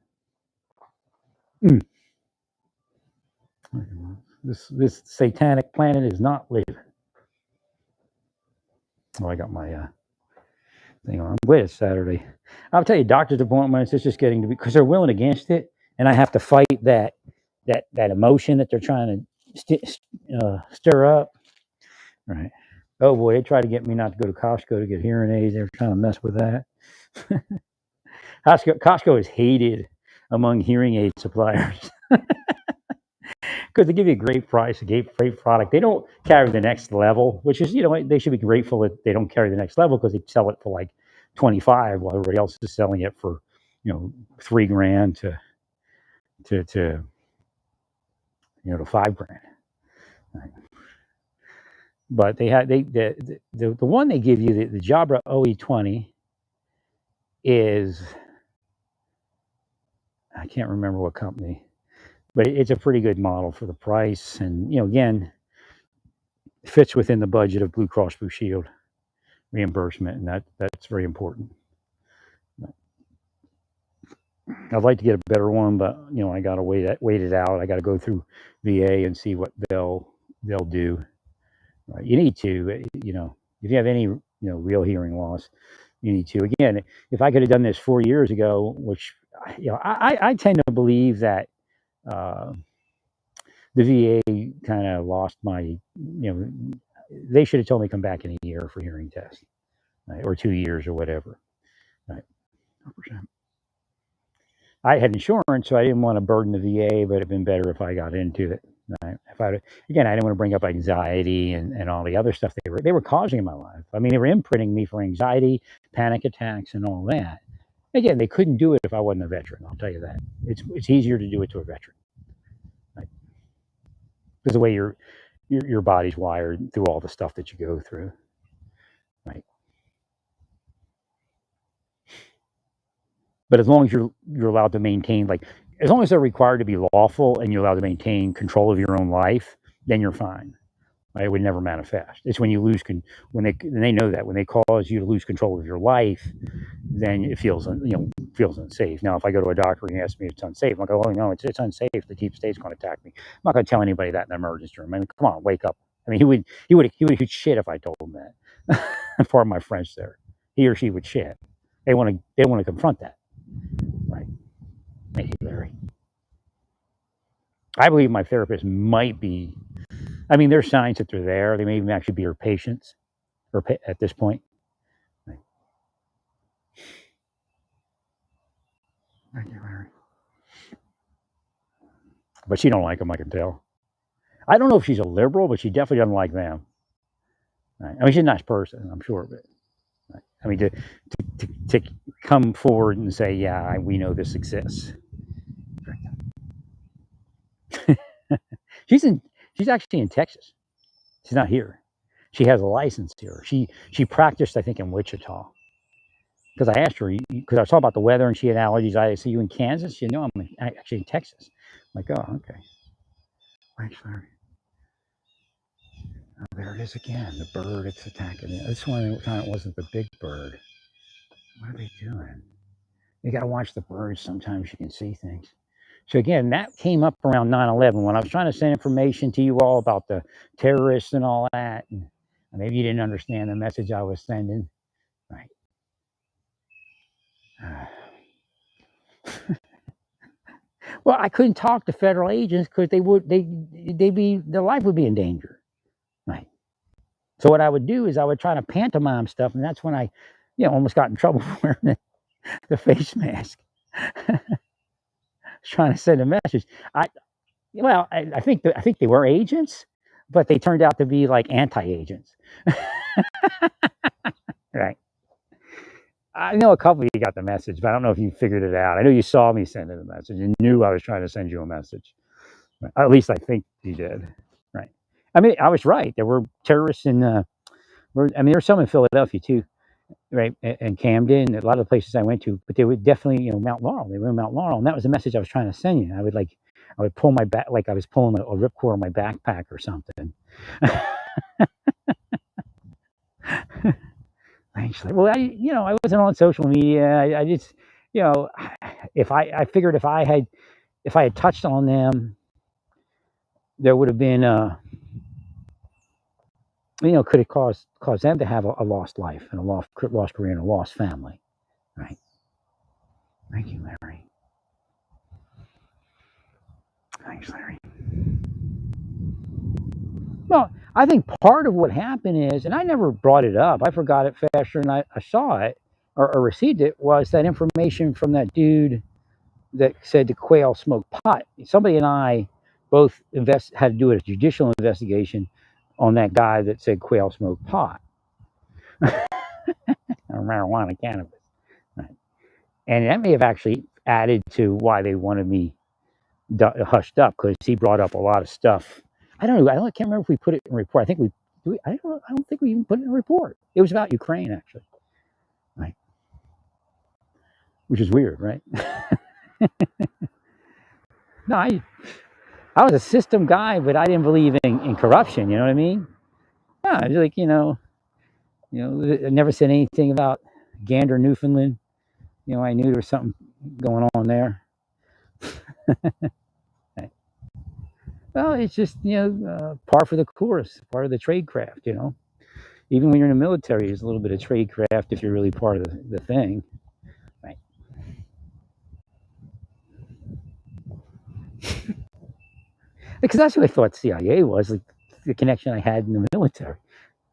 Mm. This satanic planet is not living. Oh, I got my thing on. I'm glad it's Saturday. I'll tell you, doctor's appointments. It's just getting to be because they're willing against it, and I have to fight that emotion that they're trying to stir up. Right. Oh boy, they try to get me not to go to Costco to get hearing aids. They're trying to mess with that. Costco is hated among hearing aid suppliers because they give you a great price, a great product. They don't carry the next level, which is, they should be grateful that they don't carry the next level because they sell it for like 25 while everybody else is selling it for, $3,000 to to $5,000. Right. But the one they give you, the Jabra OE20 is, I can't remember what company, but it's a pretty good model for the price. And, again, fits within the budget of Blue Cross Blue Shield reimbursement. And that's very important. I'd like to get a better one, but, I got to wait it out. I got to go through VA and see what they'll do. Right. You need to, if you have any, real hearing loss, you need to. Again, if I could have done this 4 years ago, which, I tend to believe that the VA kind of lost my, they should have told me to come back in a year for hearing tests, right, or 2 years or whatever. Right. I had insurance, so I didn't want to burden the VA, but it'd been better if I got into it. Right? I didn't want to bring up anxiety and all the other stuff they were causing in my life. I mean, they were imprinting me for anxiety, panic attacks, and all that. Again, they couldn't do it if I wasn't a veteran. I'll tell you that. It's easier to do it to a veteran, right? Because the way your body's wired through all the stuff that you go through, right? But as long as you're allowed to maintain, like, as long as they're required to be lawful and you're allowed to maintain control of your own life, then you're fine. Right? It would never manifest. It's when you lose when they know that when they cause you to lose control of your life, then it feels unsafe. Now, if I go to a doctor and he asks me if it's unsafe, I'm like, oh no, it's unsafe. The deep state's going to attack me. I'm not going to tell anybody that in the emergency room. I mean, come on, wake up. I mean, he would shit if I told him that. Part of my French there, he or she would shit. They want to confront that. Right. Thank you, Larry. I believe my therapist might be, I mean, there's signs that they're there. They may even actually be her patients at this point. Right. Thank you, Larry. But she don't like them, I can tell. I don't know if she's a liberal, but she definitely doesn't like them. Right? I mean, she's a nice person, I'm sure, but right? I mean, to come forward and say, yeah, we know this exists. she's in. She's actually in Texas. She's not here. She has a license here. She practiced, I think, in Wichita. Because I asked her, because I was talking about the weather and she had allergies. I said, you in Kansas? She said, no, I'm actually in Texas. I'm like, oh, okay. Thanks, Larry. Oh, there it is again. The bird, it's attacking me. This one time it wasn't the big bird. What are they doing? You got to watch the birds. Sometimes you can see things. So again, that came up around 9/11 when I was trying to send information to you all about the terrorists and all that. And maybe you didn't understand the message I was sending. Right. Well, I couldn't talk to federal agents because their life would be in danger. Right. So what I would do is I would try to pantomime stuff, and that's when I, almost got in trouble for wearing the face mask. Trying to send a message. I think they were agents, but they turned out to be like anti-agents. Right. I know a couple of you got the message, but I don't know if you figured it out. I know you saw me sending a message and knew I was trying to send you a message. At least I think you did. Right. I mean, I was right. There were terrorists in, there were some in Philadelphia too, right? And Camden, a lot of the places I went to, but they were definitely, Mount Laurel. They were in Mount Laurel. And that was the message I was trying to send you. I would pull my back, like I was pulling a ripcord on my backpack or something. Actually, well, I wasn't on social media. I just, if I figured if I had touched on them, there would have been, could have caused them to have a lost life and a lost career and a lost family, right? Thank you, Larry. Thanks, Larry. Well, I think part of what happened is, and I never brought it up, I forgot it faster than I saw it or received it, was that information from that dude that said the quail smoked pot. Somebody and I both had to do a judicial investigation on that guy that said quail smoked pot. Or marijuana, cannabis. Right. And that may have actually added to why they wanted me hushed up, because he brought up a lot of stuff. I can't remember if we put it in a report. I don't think we even put it in a report. It was about Ukraine, actually. Right. Which is weird, right? No, I was a system guy, but I didn't believe in corruption. You know what I mean? Yeah, I was like, I never said anything about Gander, Newfoundland. I knew there was something going on there. Well, it's just, par for the course, part of the trade craft, Even when you're in the military, there's a little bit of trade craft if you're really part of the thing. Right. Because that's what I thought CIA was, like the connection I had in the military.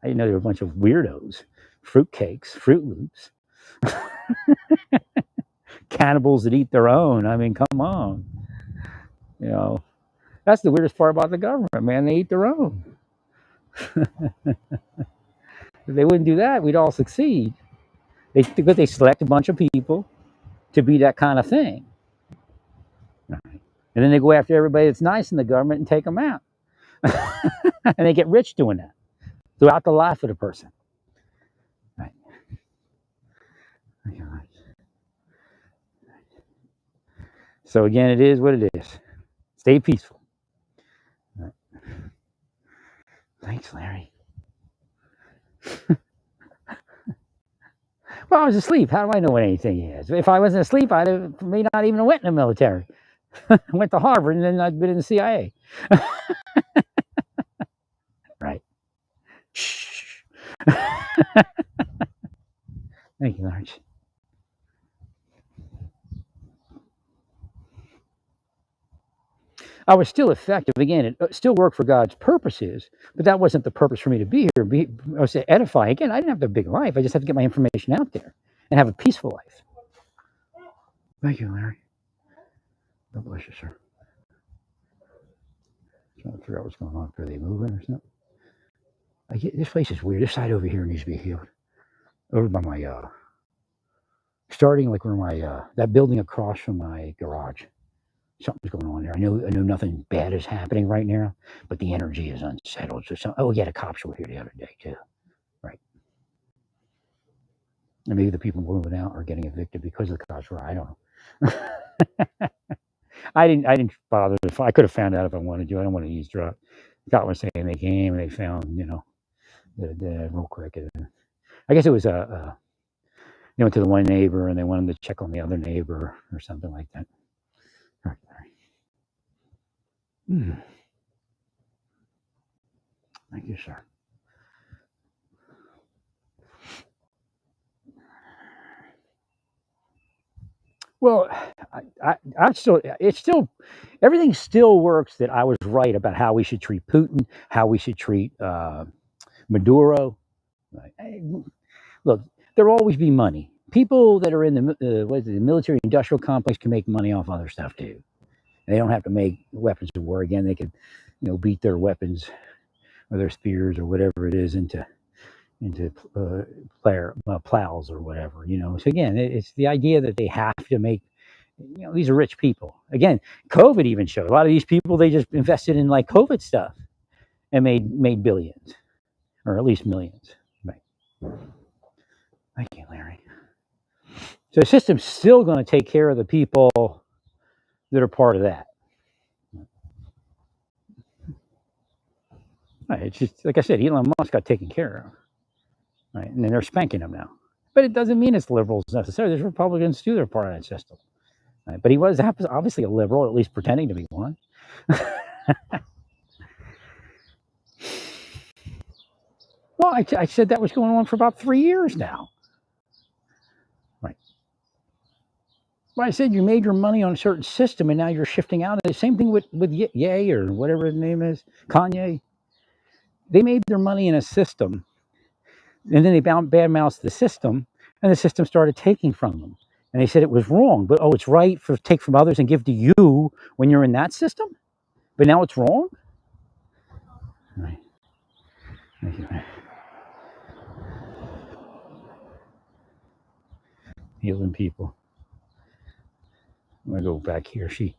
I didn't know there were a bunch of weirdos, fruitcakes, Fruit Loops, cannibals that eat their own. I mean, come on. That's the weirdest part about the government, man. They eat their own. If they wouldn't do that, we'd all succeed. But they select a bunch of people to be that kind of thing. And then they go after everybody that's nice in the government and take them out. And they get rich doing that throughout the life of the person. Right. So again, it is what it is. Stay peaceful. Right. Thanks, Larry. Well, I was asleep. How do I know what anything is? If I wasn't asleep, I may not even have went in the military. I went to Harvard and then I'd been in the CIA. Right. Shh. Thank you, Large. I was still effective. Again, it still worked for God's purposes, but that wasn't the purpose for me to be here. I was to edify. Again, I didn't have a big life. I just had to get my information out there and have a peaceful life. Thank you, Larry. God bless you, sir. Trying to figure out what's going on. Are they moving or something? This place is weird. This side over here needs to be healed. Over by my starting like where my that building across from my garage. Something's going on there. I know nothing bad is happening right now, but the energy is unsettled. So oh yeah, the cops were here the other day too. Right. And maybe the people moving out are getting evicted because the cops were. I don't know. I didn't bother. I could have found out if I wanted to. I don't want to eavesdrop. The cop was saying they came and they found, the real quick. I guess it was they went to the one neighbor and they wanted to check on the other neighbor or something like that. All right. Thank you, sir. Well, I still, it's still, everything still works that I was right about how we should treat Putin, how we should treat Maduro. Right. Look, there'll always be money. People that are in the military industrial complex can make money off other stuff too. They don't have to make weapons of war again. They could, beat their weapons or their spears or whatever it is into plows or whatever. So again, it's the idea that they have to make. These are rich people. Again, COVID even showed a lot of these people. They just invested in like COVID stuff and made billions, or at least millions. Right. Thank you, Larry. So the system's still going to take care of the people that are part of that. Right. It's just like I said, Elon Musk got taken care of. Right. And then they're spanking him now. But it doesn't mean it's liberals necessarily. There's Republicans too that are part of that system. Right. But he was obviously a liberal, at least pretending to be one. Well, I said that was going on for about 3 years now. Right. Well, I said you made your money on a certain system and now you're shifting out. The same thing with Ye or whatever his name is, Kanye. They made their money in a system and then they badmouthed the system and the system started taking from them. And they said it was wrong, but it's right to take from others and give to you when you're in that system? But now it's wrong? Right. Thank you. Healing people. I'm going to go back here. I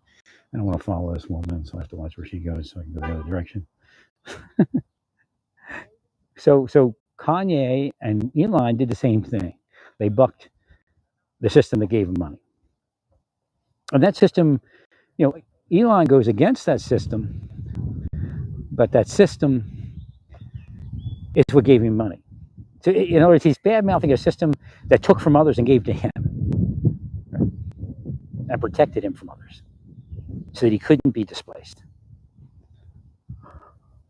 don't want to follow this woman, so I have to watch where she goes so I can go the other direction. So Kanye and Elon did the same thing. They bucked the system that gave them money. And that system, Elon goes against that system, but that system is what gave him money. So, in other words, he's bad mouthing a system that took from others and gave to him, right? And protected him from others so that he couldn't be displaced.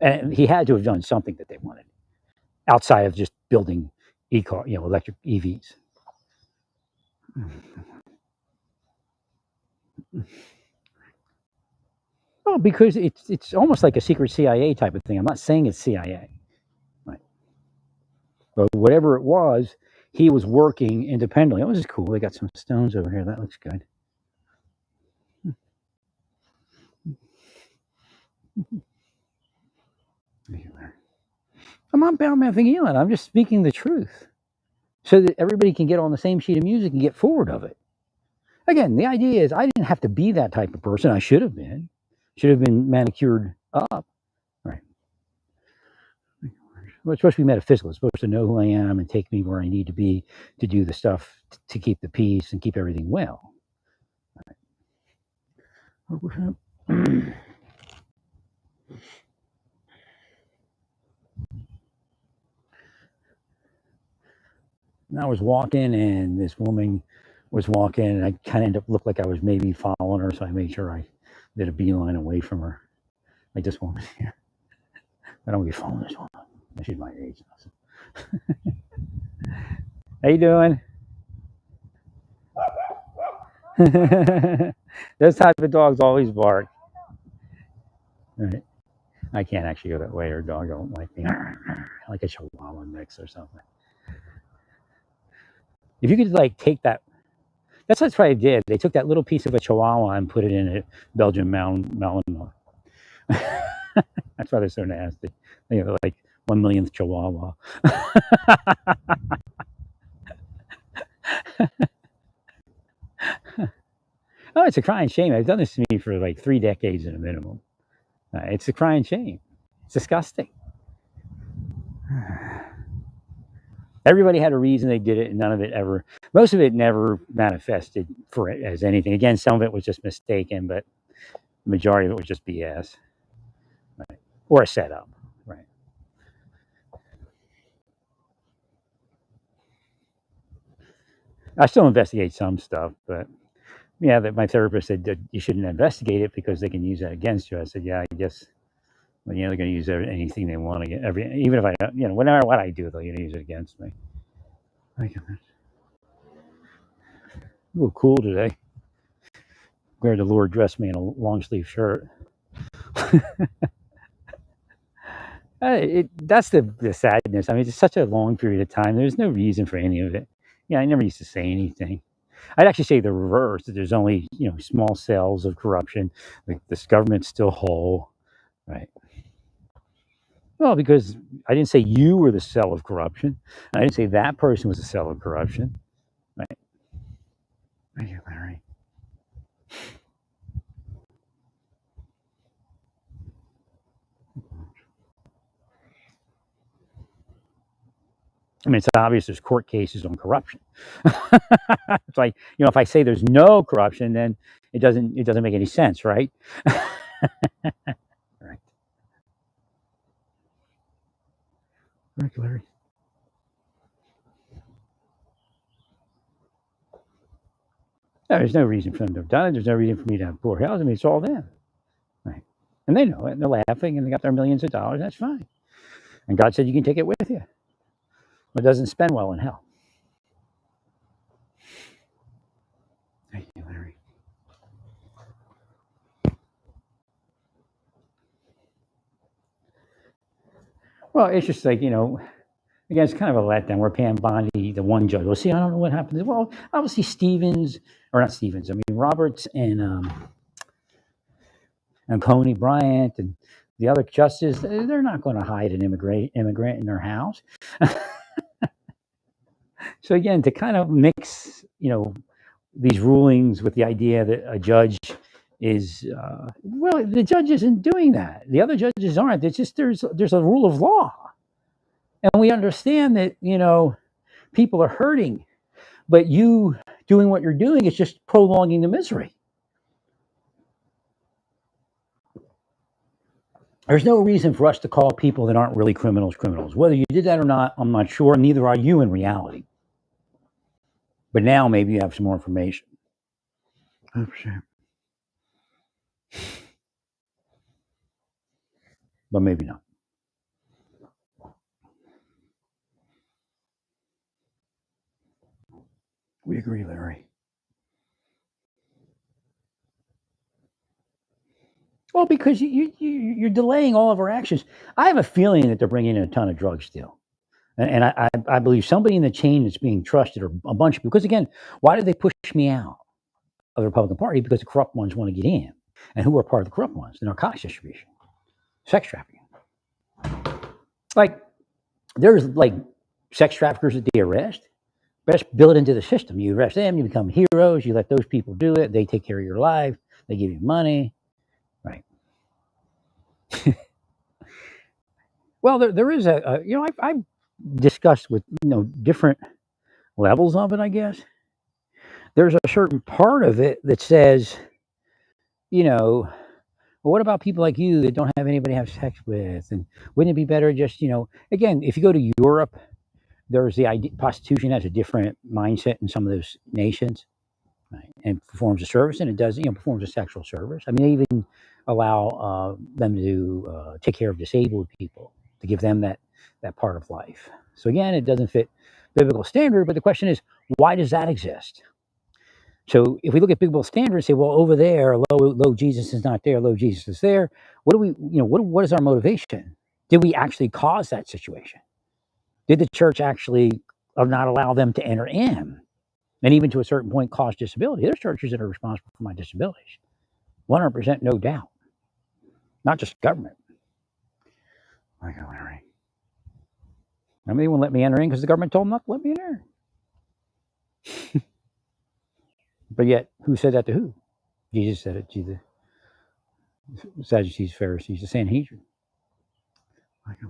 And he had to have done something that they wanted outside of just building electric EVs. Well, because it's almost like a secret CIA type of thing. I'm not saying it's CIA, right? But whatever it was, he was working independently. Oh, this is cool. They got some stones over here. That looks good. I'm not bad-mouthing Elon. I'm just speaking the truth so that everybody can get on the same sheet of music and get forward of it. Again, the idea is I didn't have to be that type of person. I should have been manicured up, right? Well, it's supposed to be metaphysical. It's supposed to know who I am and take me where I need to be to do the stuff to keep the peace and keep everything well. Right. I was walking and this woman was walking and I kind of looked like I was maybe following her, so I made sure I did a beeline away from her. Like this woman here. I don't be following this woman. She's my age. How you doing? Those type of dogs always bark. Right. I can't actually go that way. Her dog don't like me. Like a Chihuahua mix or something. If you could like take that That's what I did. They took that little piece of a Chihuahua and put it in a Belgian Malinois. That's why they're so nasty. They have like 1 millionth Chihuahua. Oh, it's a crying shame. They've done this to me for like 3 decades at a minimum. It's a crying shame. It's disgusting. Everybody had a reason they did it, and most of it never manifested for it as anything. Again, some of it was just mistaken, but the majority of it was just BS, right? Or a setup, right? I still investigate some stuff, but yeah, that my therapist said that you shouldn't investigate it because they can use that against you. I said, yeah, I guess. Well, they're going to use anything they want to get. Even if I, no matter what I do, they're going to use it against me. Like, ooh, cool today. Glad the Lord dressed me in a long sleeve shirt. That's the sadness. I mean, it's such a long period of time. There's no reason for any of it. Yeah, I never used to say anything. I'd actually say the reverse. That there's only small cells of corruption. Like this government's still whole, right? Well, because I didn't say you were the cell of corruption. I didn't say that person was a cell of corruption, right? Thank you, Larry. I mean, it's obvious there's court cases on corruption. It's like, if I say there's no corruption, then it doesn't make any sense, right? Right. Right, Larry. No, there's no reason for them to have done it. There's no reason for me to have poor health. I mean, it's all them, right? And they know it, and they're laughing, and they got their millions of dollars. That's fine. And God said you can take it with you. It doesn't spend well in hell. Thank you, Larry. Well, it's just like, again, it's kind of a letdown. We're Pam Bondi, the one judge. Well, see, I don't know what happened. Well, obviously not Stevens. I mean, Roberts and Coney Bryant and the other justices, they're not going to hide an immigrant in their house. So again, to kind of mix, these rulings with the idea that a judge is well, the judge isn't doing that. The other judges aren't. It's just there's a rule of law, and we understand that people are hurting, but you doing what you're doing is just prolonging the misery. There's no reason for us to call people that aren't really criminals criminals. Whether you did that or not, I'm not sure. Neither are you in reality. But now maybe you have some more information. 100%. But maybe not. We agree, Larry. Well, because you're delaying all of our actions. I have a feeling that they're bringing in a ton of drugs still. And I believe somebody in the chain that's being trusted, or a bunch of people. Because again, why did they push me out of the Republican Party? Because the corrupt ones want to get in. And who are part of the corrupt ones? The narcotics distribution, sex trafficking. Like, there's like sex traffickers that they arrest. Best build it into the system. You arrest them, you become heroes. You let those people do it. They take care of your life. They give you money. Right. Well, there is I've discussed with different levels of it. I guess there's a certain part of it that says, well, what about people like you that don't have anybody to have sex with, and wouldn't it be better just again, if you go to Europe, there's the idea prostitution has a different mindset in some of those nations, right? And performs a service, and it does performs a sexual service. I mean, they even allow them to take care of disabled people, to give them that part of life. So again, it doesn't fit biblical standard, but the question is, why does that exist? So if we look at biblical standard and say, well, over there, low Jesus is not there, low Jesus is there. What do we, what is our motivation? Did we actually cause that situation? Did the church actually not allow them to enter in? and even to a certain point cause disability. There's churches that are responsible for my disabilities. 100%, no doubt. Not just government. I go, Larry. I mean, they won't let me enter in because the government told them not to let me enter. But yet, who said that to who? Jesus said it to the Sadducees, Pharisees, the Sanhedrin. I go,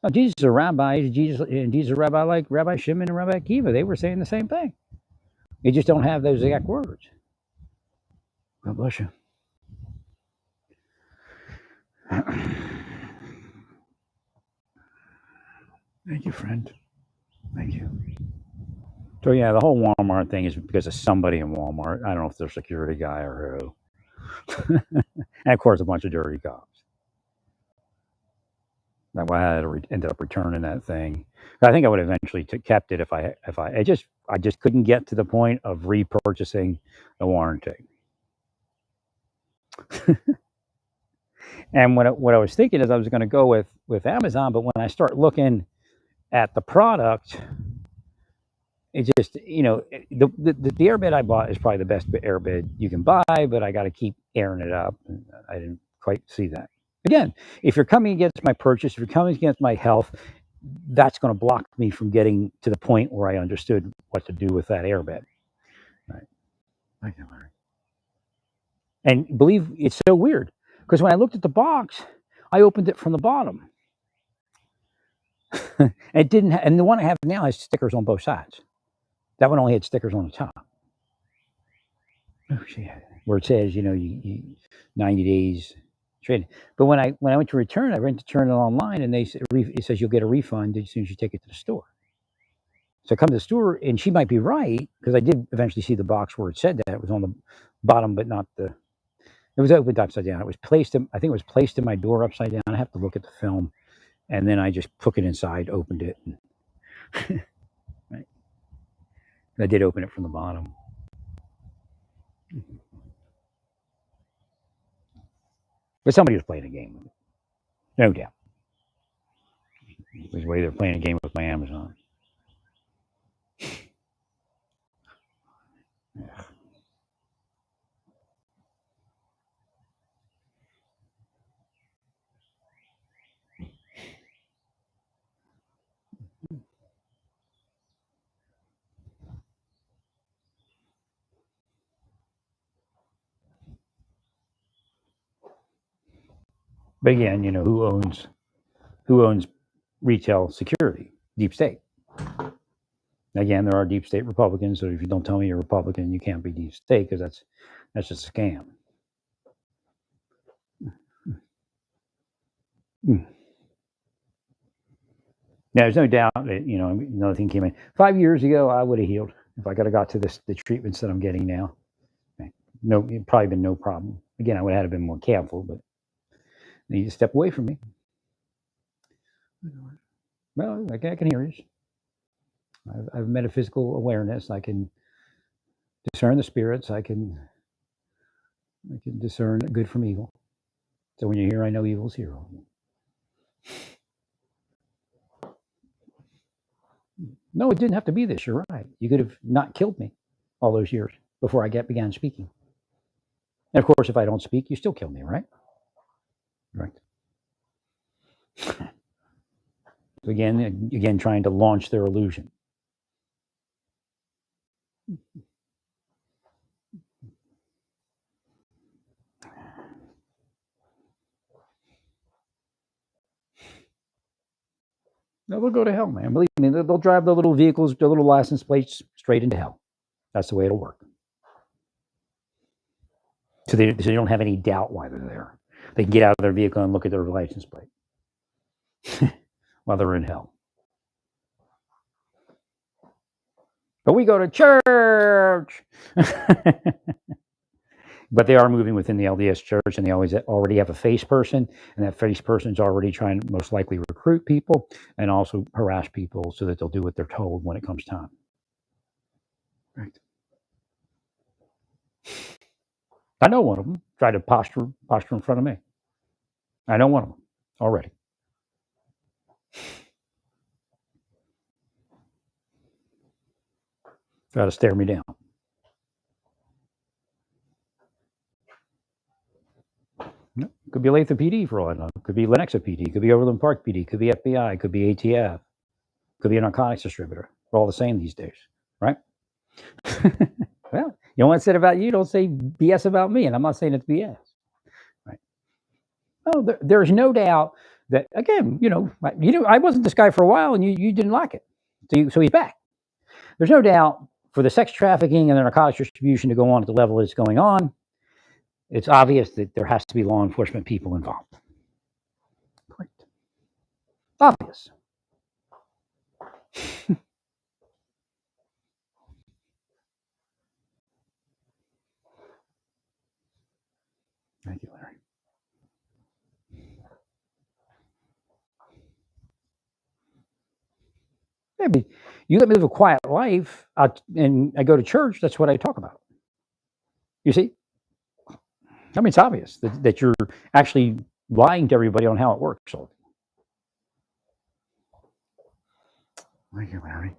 no, Jesus is a rabbi. Jesus is a rabbi like Rabbi Shimon and Rabbi Akiva. They were saying the same thing. They just don't have those exact words. God bless you. Thank you, friend. Thank you. So yeah, the whole Walmart thing is because of somebody in Walmart. I don't know if they're a security guy or who. And of course, a bunch of dirty cops. That's why I had to ended up returning that thing. I think I would have eventually kept it if I just couldn't get to the point of repurchasing the warranty. And what I was thinking is I was going to go with Amazon, but when I start looking at the product, it just, the airbed I bought is probably the best airbed you can buy, but I got to keep airing it up. And I didn't quite see that. Again, if you're coming against my purchase, if you're coming against my health, that's going to block me from getting to the point where I understood what to do with that airbed. Right. Thank you, Larry. And believe it's so weird because when I looked at the box, I opened it from the bottom. It didn't, and the one I have now has stickers on both sides. That one only had stickers on the top. Oh, where it says, you 90 days trade. But when I went to return, I went to turn it online, and it says you'll get a refund as soon as you take it to the store. So I come to the store, and she might be right because I did eventually see the box where it said that it was on the bottom, but not the. It was opened upside down. It was placed. I think it was placed in my door upside down. I have to look at the film, and then I just took it inside, opened it, and right. I did open it from the bottom. But somebody was playing a game with it. No doubt. It was the way they're playing a game with my Amazon. Yeah. But again, who owns retail security? Deep state. Again, there are deep state Republicans. So if you don't tell me you're a Republican, you can't be deep state because that's just a scam. Now, there's no doubt that another thing came in 5 years ago. I would have healed if I could have got to the treatments that I'm getting now. No, it'd probably been no problem. Again, I would have been more careful, but they need to step away from me. Well, I can hear you. I have metaphysical awareness. I can discern the spirits. I can discern good from evil. So when you hear, I know evil's here. No, it didn't have to be this. You're right. You could have not killed me all those years before I began speaking. And of course, if I don't speak, you still kill me, right? Right. Again, trying to launch their illusion. No, they'll go to hell, man. Believe me, they'll drive the little vehicles, the little license plates straight into hell. That's the way it'll work. So they don't have any doubt why they're there. They can get out of their vehicle and look at their license plate while they're in hell. But we go to church. But they are moving within the LDS church, and they already have a face person, and that face person is already trying to most likely recruit people and also harass people so that they'll do what they're told when it comes time. Right. I know one of them tried to posture in front of me. I know one of them already. Try to stare me down. Could be Lathrop PD for all I know. Could be Lenexa PD. Could be Overland Park PD. Could be FBI. Could be ATF. Could be a narcotics distributor. We're all the same these days, right? Well, you know what I said about you, don't say BS about me, and I'm not saying it's BS, right? Oh, there's no doubt that again, I wasn't this guy for a while, and you didn't like it, so he's back. There's no doubt for the sex trafficking and the narcotics distribution to go on at the level it's going on. It's obvious that there has to be law enforcement people involved. Great. Obvious. Thank you, Larry. Maybe you let me live a quiet life, and I go to church. That's what I talk about. You see, I mean, it's obvious that you're actually lying to everybody on how it works. So, thank you, Larry.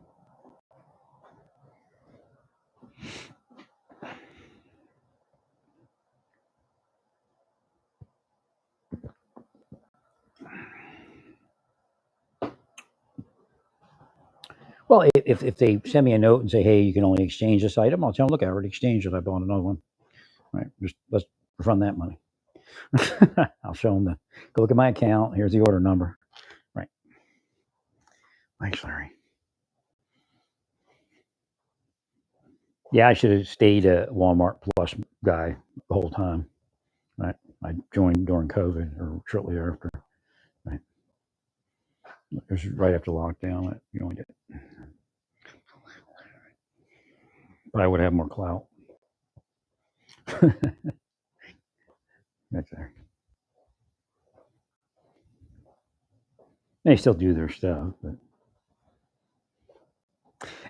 Well, if they send me a note and say, "Hey, you can only exchange this item," I'll tell them, "Look, I already exchanged it. I bought another one. Right? Just let's refund that money." I'll show them go look at my account. Here's the order number. Right. Thanks, Larry. Yeah, I should have stayed a Walmart Plus guy the whole time. Right. I joined during COVID or shortly after. Right. It was right after lockdown. I joined it. But I would have more clout. That's there. They still do their stuff, but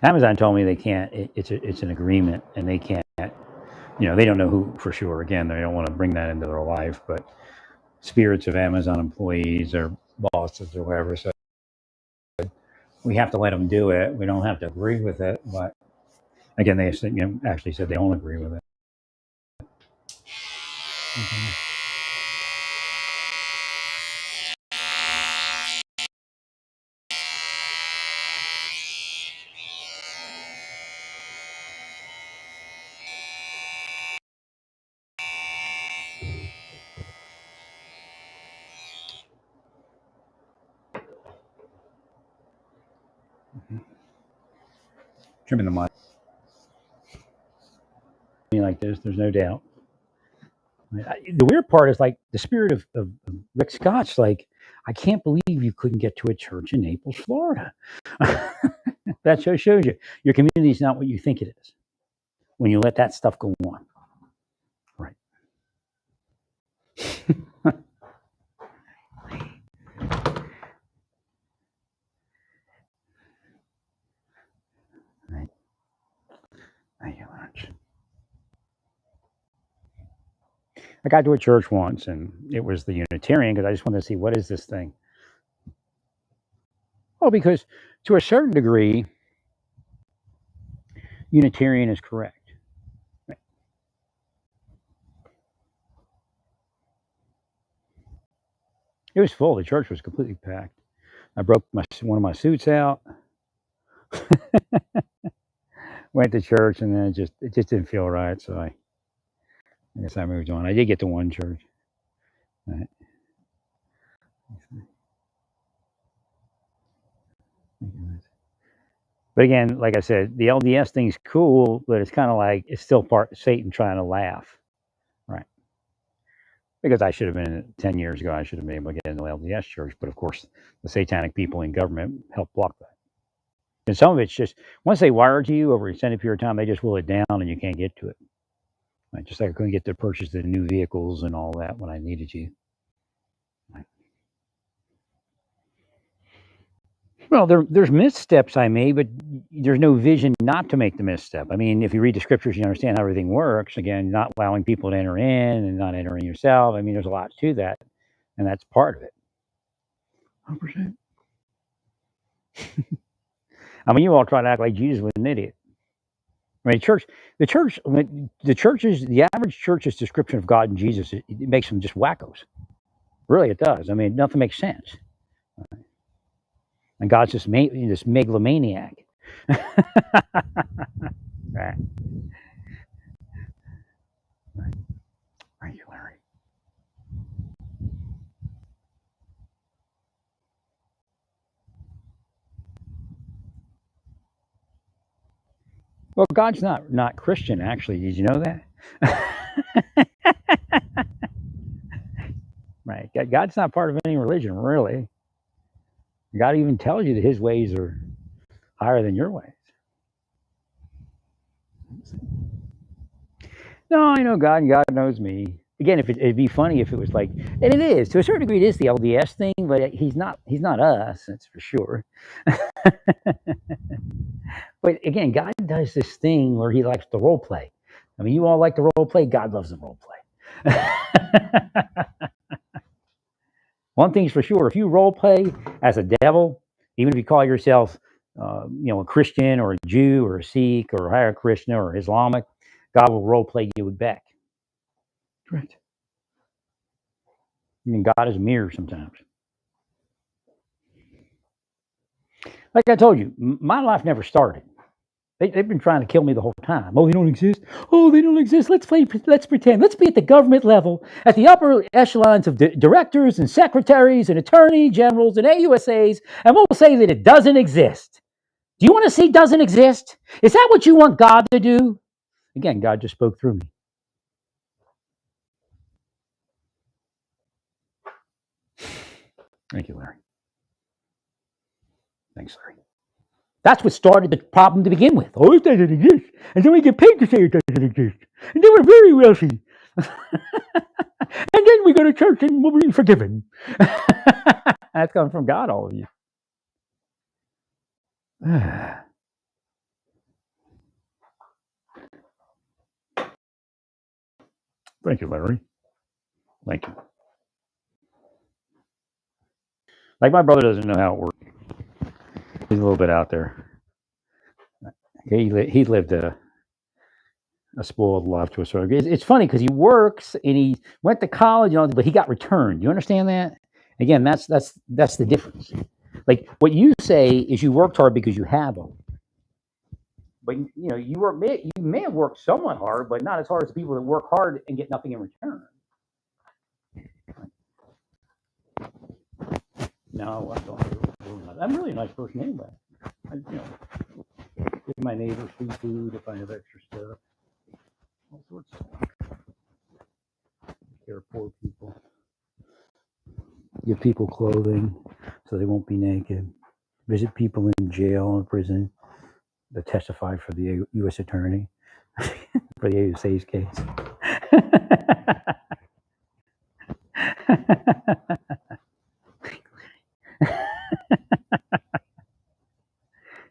Amazon told me they can't. It's an agreement, and they can't. They don't know who for sure. Again, they don't want to bring that into their life, but spirits of Amazon employees or bosses or whatever. So we have to let them do it. We don't have to agree with it, but again, they actually said they don't agree with it. Okay. Trimming the mic. Like this, there's no doubt. The weird part is like the spirit of Rick Scott's like, I can't believe you couldn't get to a church in Naples, Florida. That shows you your community is not what you think it is when you let that stuff go on. Right. Right. Thank you much. I got to a church once, and it was the Unitarian because I just wanted to see what is this thing. Well, because to a certain degree, Unitarian is correct. Right. It was full. The church was completely packed. I broke one of my suits out. Went to church, and then it just didn't feel right. So I guess I moved on. I did get to one church. Right. But again, like I said, the LDS thing's cool, but it's kind of like it's still part of Satan trying to laugh, right? Because I should have been 10 years ago, I should have been able to get into the LDS church, but of course, the satanic people in government help block that. And some of it's just once they wire to you over an extended period of time, they just will it down, and you can't get to it. Right? Just like I couldn't get to purchase the new vehicles and all that when I needed you. Right. Well, there's missteps I made, but there's no vision not to make the misstep. I mean, if you read the scriptures, you understand how everything works. Again, not allowing people to enter in and not entering yourself. I mean, there's a lot to that, and that's part of it. 100%. I mean, you all try to act like Jesus was an idiot. I mean, the average church's description of God and Jesus, it makes them just wackos. Really, it does. I mean, nothing makes sense. And God's this megalomaniac. Right. Thank you, Larry. Well, God's not Christian, actually. Did you know that? Right. God's not part of any religion, really. God even tells you that His ways are higher than your ways. No, I know God, and God knows me. Again, if it'd be funny if it was like, and it is to a certain degree, it is the LDS thing, but He's not. He's not us. That's for sure. But again, God does this thing where He likes to role play. I mean, you all like to role play. God loves to role play. One thing's for sure: if you role play as a devil, even if you call yourself, a Christian or a Jew or a Sikh or a Hare Krishna or Islamic, God will role play you back. Right. I mean, God is a mirror sometimes. Like I told you, my life never started. They've been trying to kill me the whole time. Oh, they don't exist. Oh, they don't exist. Let's play. Let's pretend. Let's be at the government level, at the upper echelons of directors and secretaries and attorney generals and AUSAs, and we'll say that it doesn't exist. Do you want to see doesn't exist? Is that what you want God to do? Again, God just spoke through me. Thank you, Larry. Thanks, Larry. That's what started the problem to begin with. Oh, it doesn't exist. And then we get paid to say it doesn't exist. And then we're very wealthy. And then we go to church and we'll be forgiven. That's coming from God, all of you. Thank you, Larry. Thank you. Like my brother doesn't know how it works. He's a little bit out there. He lived a spoiled life to a certain degree. It's funny because he works and he went to college, but he got returned. You understand that? Again, that's the difference. Like what you say is you worked hard because you have them, but you may have worked somewhat hard, but not as hard as the people that work hard and get nothing in return. No, I don't. I'm really a nice person anyway. Give my neighbors free food if I have extra stuff. All sorts of stuff. Take care of poor people. Give people clothing so they won't be naked. Visit people in jail and prison that testify for the U.S. attorney for the AUSA's case.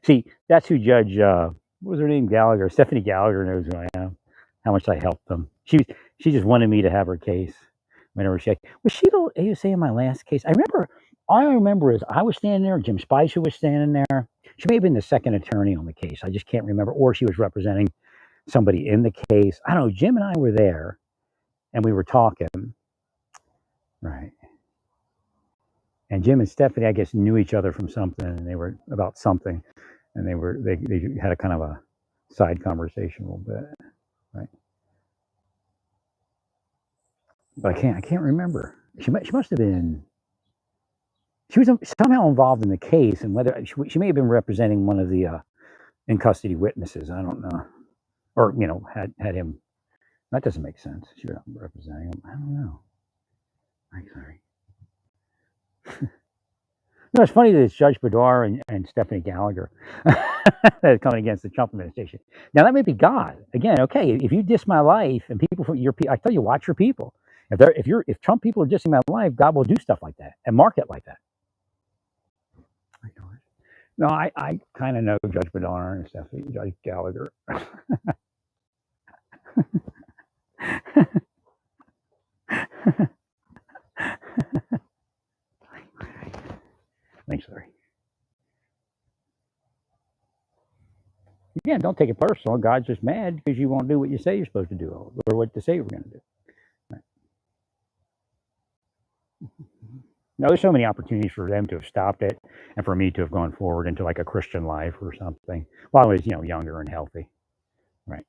See, that's who Judge, what was her name? Gallagher. Stephanie Gallagher knows who I am, how much I helped them. She just wanted me to have her case whenever was she the AUSA in my last case? All I remember is I was standing there, Jim Spicer was standing there. She may have been the second attorney on the case. I just can't remember. Or she was representing somebody in the case. I don't know. Jim and I were there and we were talking. Right. And Jim and Stephanie, I guess, knew each other from something and they were about something. And they had a kind of a side conversation a little bit. Right. But I can't remember. She must have been. She was somehow involved in the case, and whether she may have been representing one of the in custody witnesses. I don't know, or had him. That doesn't make sense. She was representing him. I don't know. I'm sorry. It's funny that it's Judge Bedard and Stephanie Gallagher that is coming against the Trump administration. Now that may be God again. Okay, if you diss my life and people from I tell you, watch your people. If Trump people are dissing my life, God will do stuff like that and mark it like that. No, I kind of know Judge Bedard and Stephanie Judge Gallagher. Thanks, Larry. again, don't take it personal. God's just mad because you won't do what you say you're supposed to do, or what you say you're going to do. Right. Now, there's so many opportunities for them to have stopped it, and for me to have gone forward into like a Christian life or something while I was, younger and healthy. Right.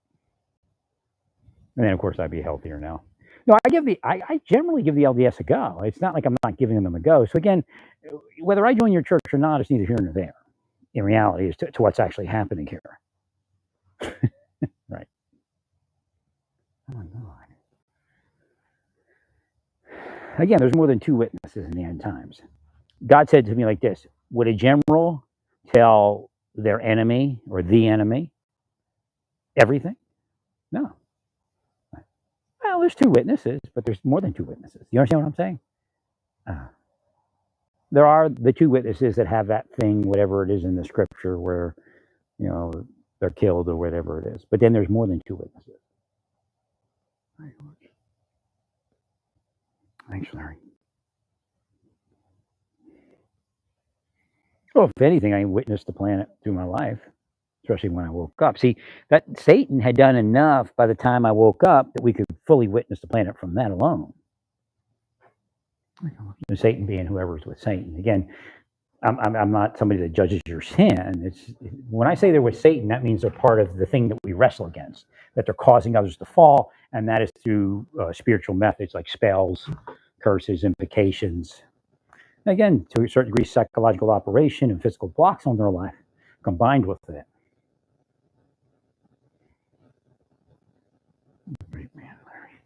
And then, of course, I'd be healthier now. No, I generally give the LDS a go. It's not like I'm not giving them a go. So again, whether I join your church or not is neither here nor there. In reality, is to what's actually happening here. Right. Oh God. Again, there's more than two witnesses in the end times. God said to me like this: would a general tell their enemy or the enemy everything? No. Well, there's two witnesses, but there's more than two witnesses. You understand what I'm saying? There are the two witnesses that have that thing, whatever it is in the scripture, where they're killed or whatever it is. But then there's more than two witnesses. Thanks, Larry. Well, if anything, I witnessed the planet through my life, especially when I woke up. See, that Satan had done enough by the time I woke up that we could fully witness the planet from that alone. And Satan being whoever's with Satan. Again, I'm not somebody that judges your sin. When I say they're with Satan, that means they're part of the thing that we wrestle against, that they're causing others to fall, and that is through spiritual methods like spells, curses, implications. Again, to a certain degree, psychological operation and physical blocks on their life combined with it. Great man, Larry.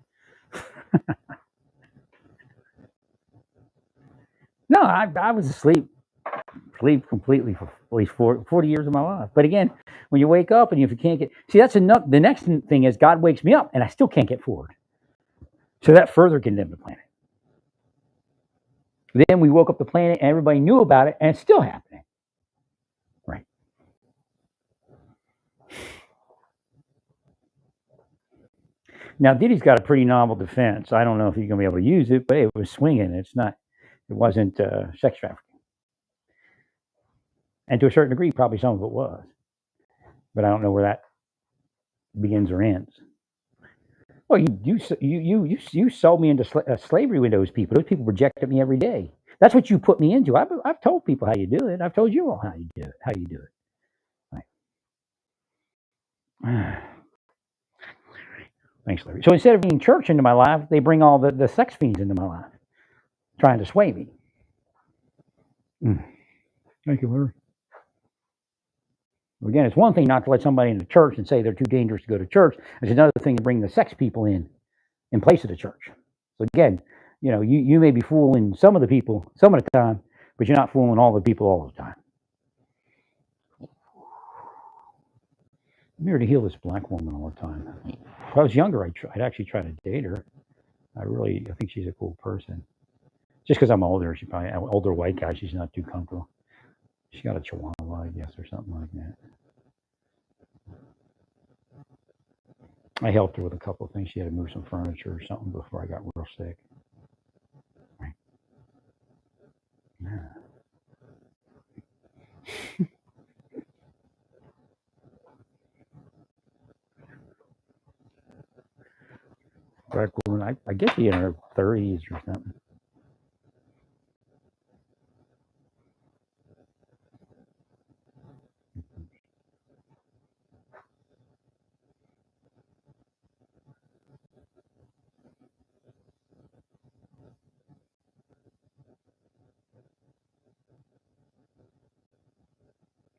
No, I was asleep completely for at least 40 years of my life. But again, when you wake up and if you can't get, see, that's enough. The next thing is God wakes me up and I still can't get forward. So that further condemned the planet. Then we woke up the planet and everybody knew about it and it's still happening. Right. Now, Diddy's got a pretty novel defense. I don't know if he's going to be able to use it, but it was swinging. It wasn't sex trafficking. And to a certain degree, probably some of it was. But I don't know where that begins or ends. Well, you sold me into slavery with those people. Those people rejected me every day. That's what you put me into. I've told people how you do it. I've told you all how you do it. Right. Thanks, Larry. So instead of bringing church into my life, they bring all the sex fiends into my life, trying to sway me. Thank you, Larry. Again, it's one thing not to let somebody into church and say they're too dangerous to go to church. It's another thing to bring the sex people in place of the church. So again, you may be fooling some of the people some of the time, but you're not fooling all the people all the time. I'm here to heal this black woman all the time. If I was younger, I'd actually try to date her. I think she's a cool person. Just because I'm older, she's probably an older white guy. She's not too comfortable. She got a chihuahua, I guess, or something like that. I helped her with a couple of things. She had to move some furniture or something before I got real sick. Right. Yeah. Black woman, I guess she's in her 30s or something.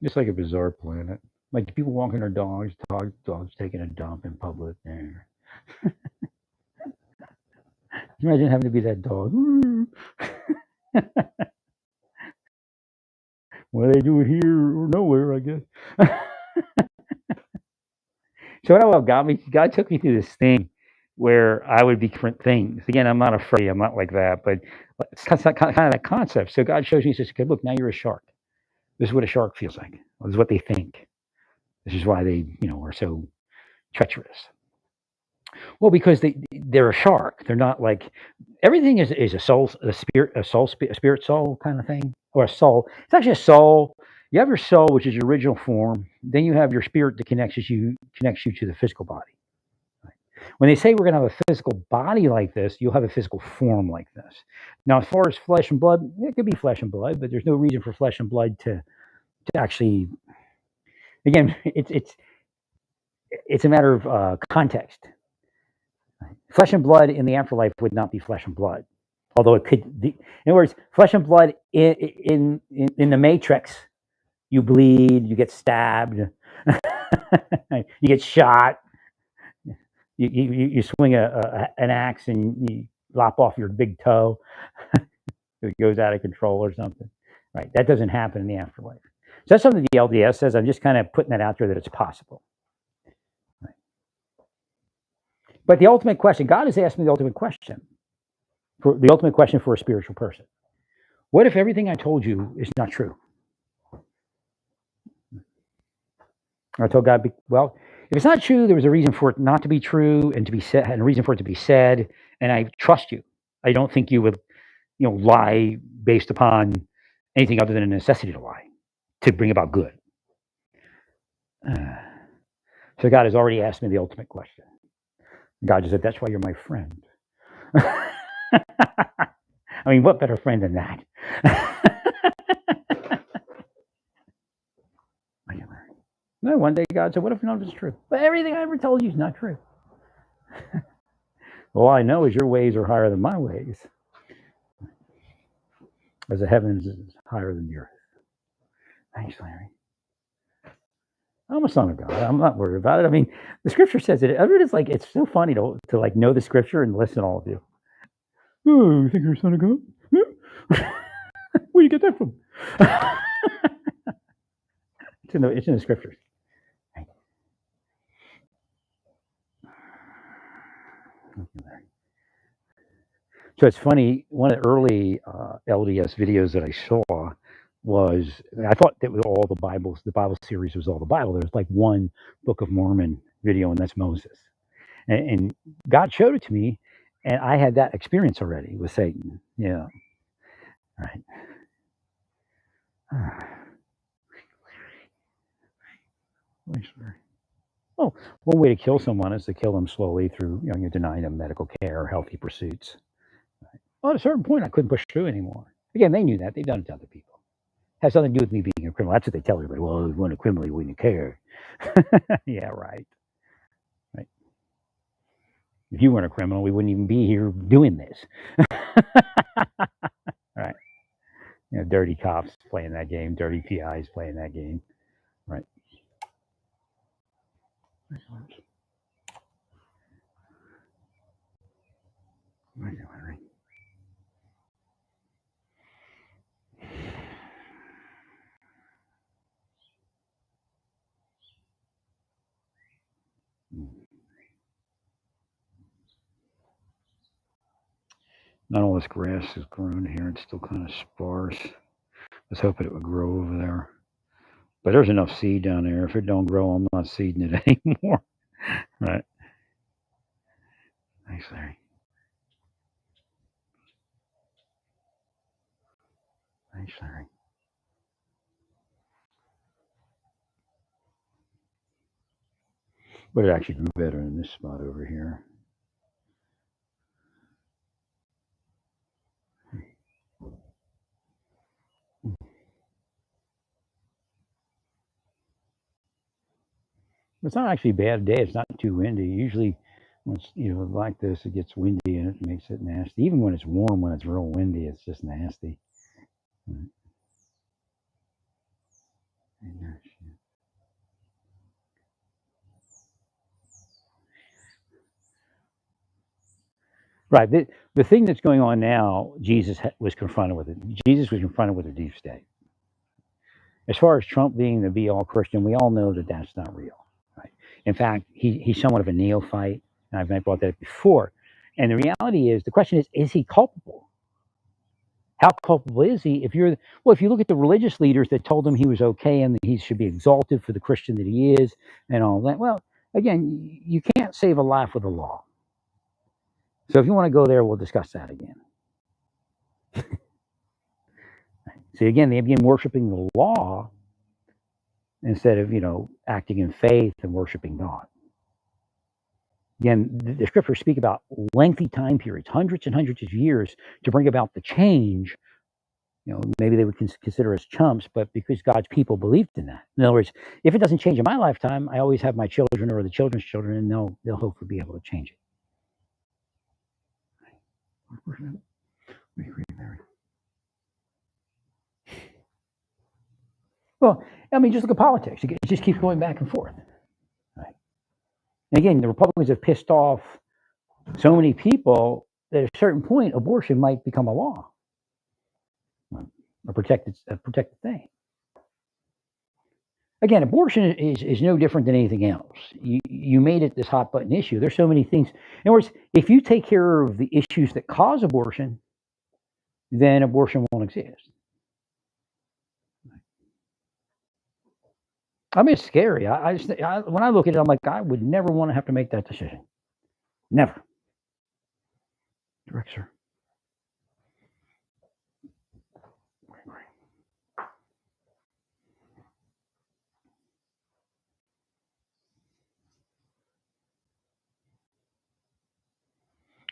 Just like a bizarre planet. Like people walking their dogs, dogs taking a dump in public there. Can you imagine having to be that dog? Well, they do it here or nowhere, I guess. So what got me? God took me through this thing where I would be different things. Again, I'm not afraid. I'm not like that, but it's kind of that concept. So God shows me, he says, "Okay, look, now you're a shark. This is what a shark feels like. This is what they think. This is why they, are so treacherous." Well, because they're a shark. They're not like everything is a soul, a spirit soul kind of thing, or a soul. It's actually a soul. You have your soul, which is your original form. Then you have your spirit that connects you to the physical body. When they say we're going to have a physical body like this, you'll have a physical form like this. Now, as far as flesh and blood, it could be flesh and blood, but there's no reason for flesh and blood to actually. Again, it's a matter of context. Flesh and blood in the afterlife would not be flesh and blood, although it could be. In other words, flesh and blood in the Matrix, you bleed, you get stabbed, you get shot, you swing an axe and you lop off your big toe, it goes out of control or something. Right? That doesn't happen in the afterlife. So that's something the LDS says. I'm just kind of putting that out there that it's possible. Right? But the ultimate question, God has asked me the ultimate question, for the ultimate question for a spiritual person. What if everything I told you is not true? I told God, well, if it's not true, there was a reason for it not to be true and to be said, and a reason for it to be said, and I trust you. I don't think you would, lie based upon anything other than a necessity to lie to bring about good. So God has already asked me the ultimate question. God just said, "That's why you're my friend." I mean, what better friend than that? No, one day God said, "What if none of it's true?" But everything I ever told you is not true. All I know is your ways are higher than my ways, as the heavens is higher than the earth. Thanks, Larry. I'm a son of God. I'm not worried about it. I mean, the scripture says it. It's like it's so funny to like know the scripture and listen to all of you. Oh, you think you're a son of God? Where do you get that from? It's in the scriptures. So it's funny. One of the early LDS videos that I saw was, I thought that was all the Bible series was all the Bible. There was like one Book of Mormon video, and that's Moses. And God showed it to me, and I had that experience already with Satan. Yeah. Right. Oh, one way to kill someone is to kill them slowly through, you're denying them medical care or healthy pursuits. Right. Well, at a certain point, I couldn't push through anymore. Again, they knew that. They've done it to other people. It has nothing to do with me being a criminal. That's what they tell everybody. Well, if you weren't a criminal, you wouldn't care. Yeah, right. Right. If you weren't a criminal, we wouldn't even be here doing this. Right. Dirty cops playing that game. Dirty PIs playing that game. Right. Not all this grass is grown here. It's still kind of sparse. I was hoping it would grow over there. But there's enough seed down there. If it don't grow, I'm not seeding it anymore. Right. Thanks, Larry. Thanks, Larry. But it actually grew better in this spot over here. It's not actually a bad day. It's not too windy. Usually, when it's like this, it gets windy and it makes it nasty. Even when it's warm, when it's real windy, it's just nasty. Right. The thing that's going on now, Jesus was confronted with it. Jesus was confronted with a deep state. As far as Trump being the be-all Christian, we all know that that's not real. Right. In fact, he's somewhat of a neophyte, and I've brought that up before. And the reality is, the question is he culpable? How culpable is he? If you look at the religious leaders that told him he was okay and that he should be exalted for the Christian that he is, and all that. Well, again, you can't save a life with the law. So if you want to go there, we'll discuss that again. See, again, they begin worshiping the law instead of, acting in faith and worshiping God. Again, the scriptures speak about lengthy time periods, hundreds and hundreds of years to bring about the change. Maybe they would consider us chumps, but because God's people believed in that. In other words, if it doesn't change in my lifetime, I always have my children or the children's children, and they'll hopefully be able to change it. Well, I mean, just look at politics. It just keeps going back and forth. Right? And again, the Republicans have pissed off so many people that at a certain point, abortion might become a law, a protected thing. Again, abortion is no different than anything else. You made it this hot button issue. There's so many things. In other words, if you take care of the issues that cause abortion, then abortion won't exist. I mean, it's scary. When I look at it, I'm like, I would never want to have to make that decision. Never. Direct, sir.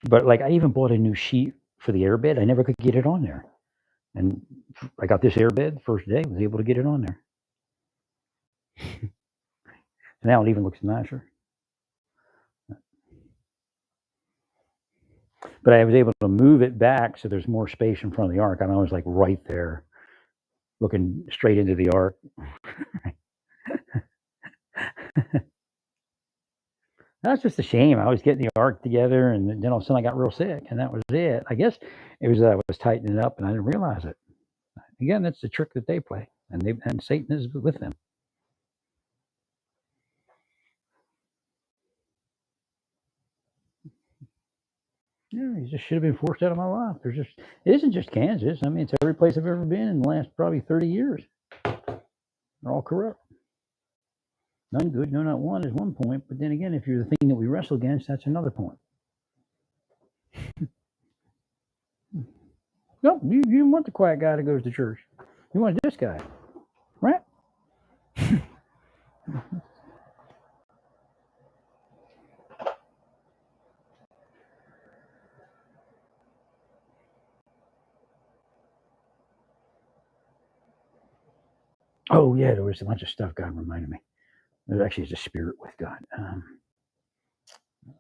But like, I even bought a new sheet for the airbed. I never could get it on there, and I got this airbed first day. Was able to get it on there. Now it even looks nicer. But I was able to move it back so there's more space in front of the ark. I was like right there, looking straight into the ark. That's just a shame. I was getting the ark together, and then all of a sudden I got real sick, and that was it. I guess it was that I was tightening it up, and I didn't realize it. Again, that's the trick that they play, and Satan is with them. Yeah, he just should have been forced out of my life. It isn't just Kansas. I mean, it's every place I've ever been in the last probably 30 years. They're all corrupt. None good, no, not one is one point. But then again, if you're the thing that we wrestle against, that's another point. No, you don't want the quiet guy that goes to church. You want this guy, right? Oh yeah, there was a bunch of stuff God reminded me. There actually is a spirit with God.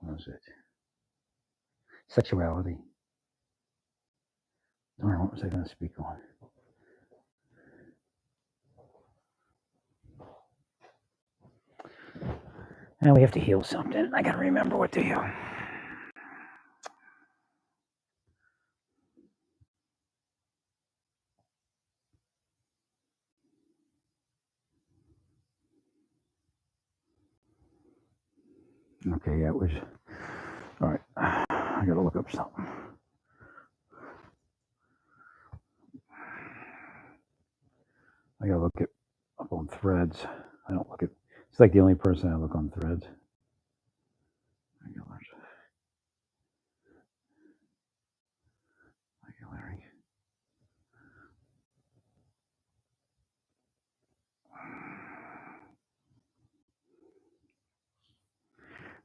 What was it? Sexuality. Darn, what was I going to speak on? Now we have to heal something. I got to remember what to heal. Okay, yeah, it was. All right, I got to look up something. I got to look it up on Threads. I don't look at. It's like the only person I look on Threads. Larry.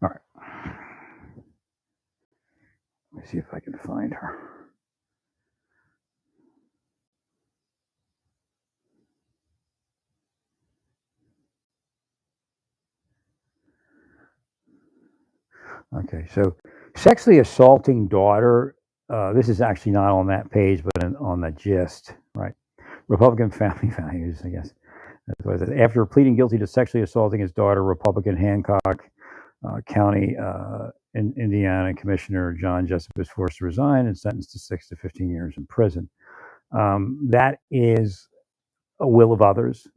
All right. Let me see if I can find her. Okay, so sexually assaulting daughter. This is actually not on that page, but on the gist, right? Republican family values, I guess. That's what it says. After pleading guilty to sexually assaulting his daughter, Republican Hancock County in Indiana Commissioner John Jessup is forced to resign and sentenced to 6 to 15 years in prison. That is a will of others.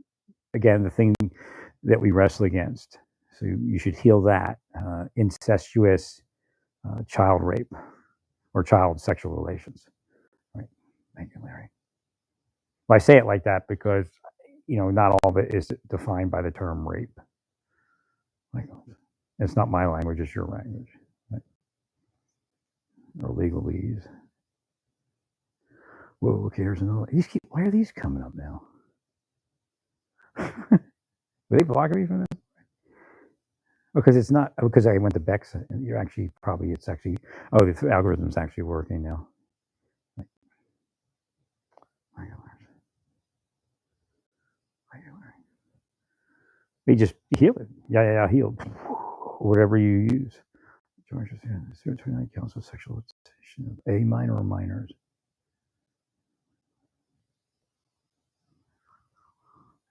Again, the thing that we wrestle against. So you should heal that. Incestuous child rape or child sexual relations. Right. Thank you, Larry. Well, I say it like that because, not all of it is defined by the term rape. Like, it's not my language, it's your language. Right? Or legalese. Whoa, okay, here's another. Why are these coming up now? Will they block me from this? Because it's not because I went to Bex. And you're actually probably it's actually the algorithm's actually working now. They just heal it. Yeah, healed. Whatever you use. Georgia 029 counts as sexualization of a minor or minors.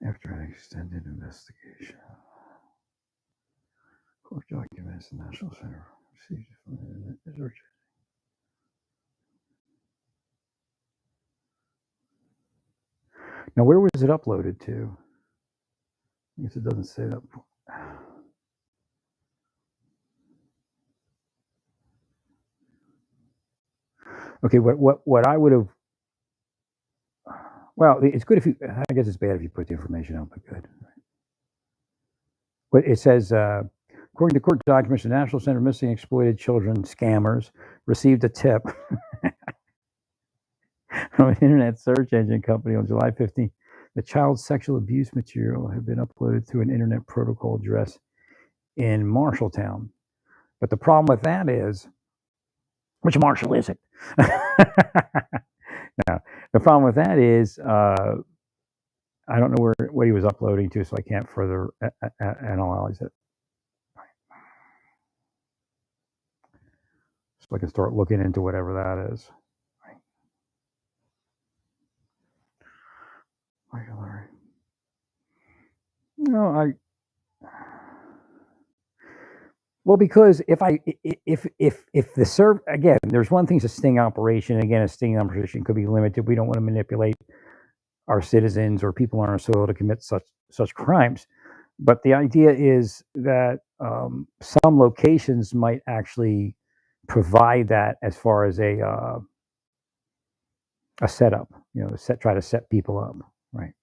After an extended investigation, court documents the National Center received from the Internet. Now, where was it uploaded to? I guess it doesn't say that. Okay, what I would have. Well, it's good if you. I guess it's bad if you put the information out, but good. But it says, according to court documents, the National Center of Missing and Exploited Children scammers received a tip from an internet search engine company on July 15th. The child sexual abuse material had been uploaded to an internet protocol address in Marshalltown. But the problem with that is, which Marshall is it? Now, the problem with that is, I don't know what he was uploading to, so I can't further analyze it. So I can start looking into whatever that is. No, well, because if the serve again, there's one thing's a sting operation. Again, a sting operation could be limited. We don't want to manipulate our citizens or people on our soil to commit such crimes. But the idea is that some locations might actually provide that as far as a setup. Try to set people up, right?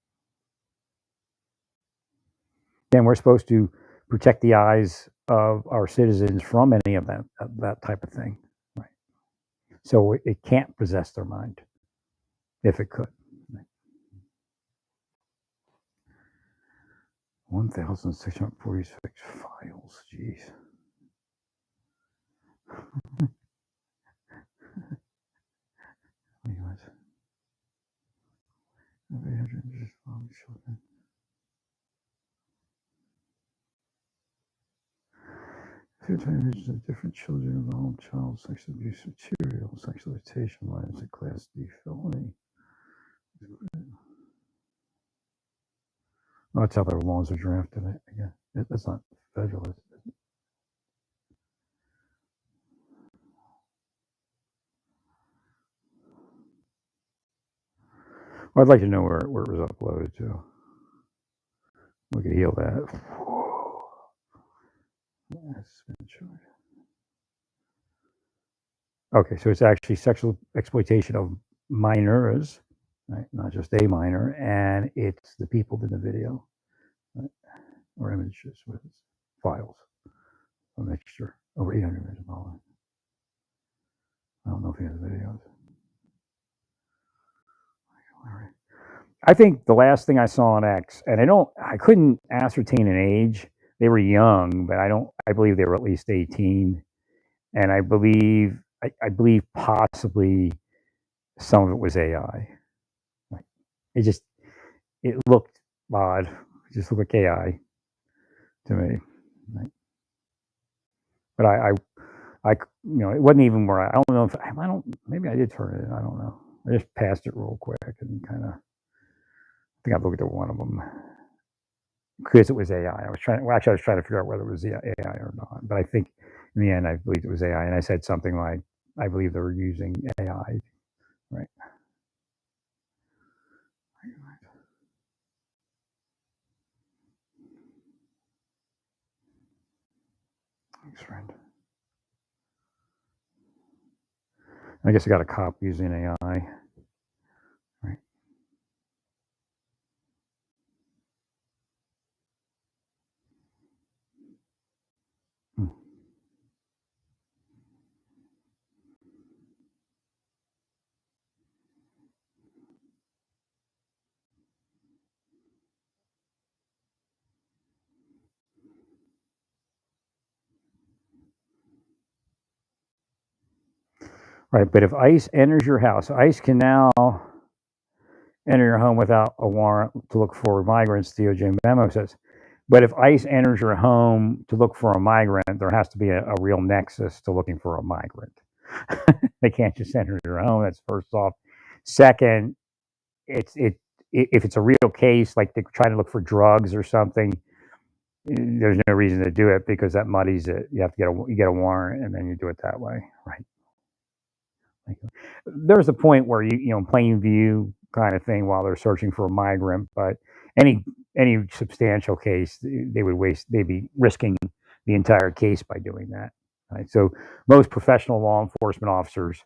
Then we're supposed to protect the eyes of our citizens from any of that type of thing, right? So it can't possess their mind if it could. Right? 1,646 files. Jeez. Anyways. 800 children. Images of different children involved child sexual abuse material, sexualization lines, a Class D felony. Oh, that's how their laws are drafted. Yeah, that's not federal. Well, I'd like to know where it was uploaded to. We could heal that. Okay, so it's actually sexual exploitation of minors, right? Not just a minor, and it's the people in the video, right? Or images with files, a mixture over 800 minutes of all. I don't know if he has videos. I think the last thing I saw on X, and I couldn't ascertain an age. They were young, but I believe they were at least 18, and I believe possibly some of it was AI. It looked odd. It just looked like AI to me. Right? But it wasn't even where I don't know if maybe I did turn it in. I don't know. I just passed it real quick and kind of. I think I looked at one of them because it was AI. I was trying to figure out whether it was AI or not. But I think in the end, I believed it was AI, and I said something like, "I believe they were using AI." Right. Thanks, friend. I guess I got a cop using AI. Right. Right, but if ICE enters your house, ICE can now enter your home without a warrant to look for migrants, DOJ memo says. But if ICE enters your home to look for a migrant, there has to be a real nexus to looking for a migrant. They can't just enter your home. That's first off. Second, if it's a real case, like they're trying to look for drugs or something, there's no reason to do it because that muddies it. You have to get a warrant and then you do it that way, right? There's a point where you know plain view kind of thing while they're searching for a migrant, but any substantial case they'd be risking the entire case by doing that, right? So most professional law enforcement officers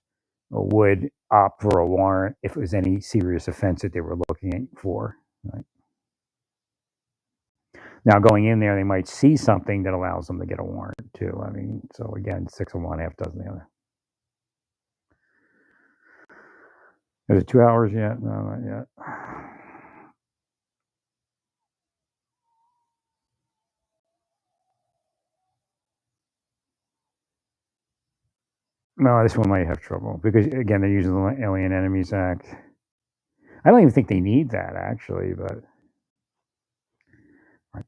would opt for a warrant if it was any serious offense that they were looking for, right? Now going in there they might see something that allows them to get a warrant too. I mean, so again, 6 of one, half dozen the other. Is it 2 hours yet? No, not yet. No, this one might have trouble because again they're using the Alien Enemies Act. I don't even think they need that actually, but right.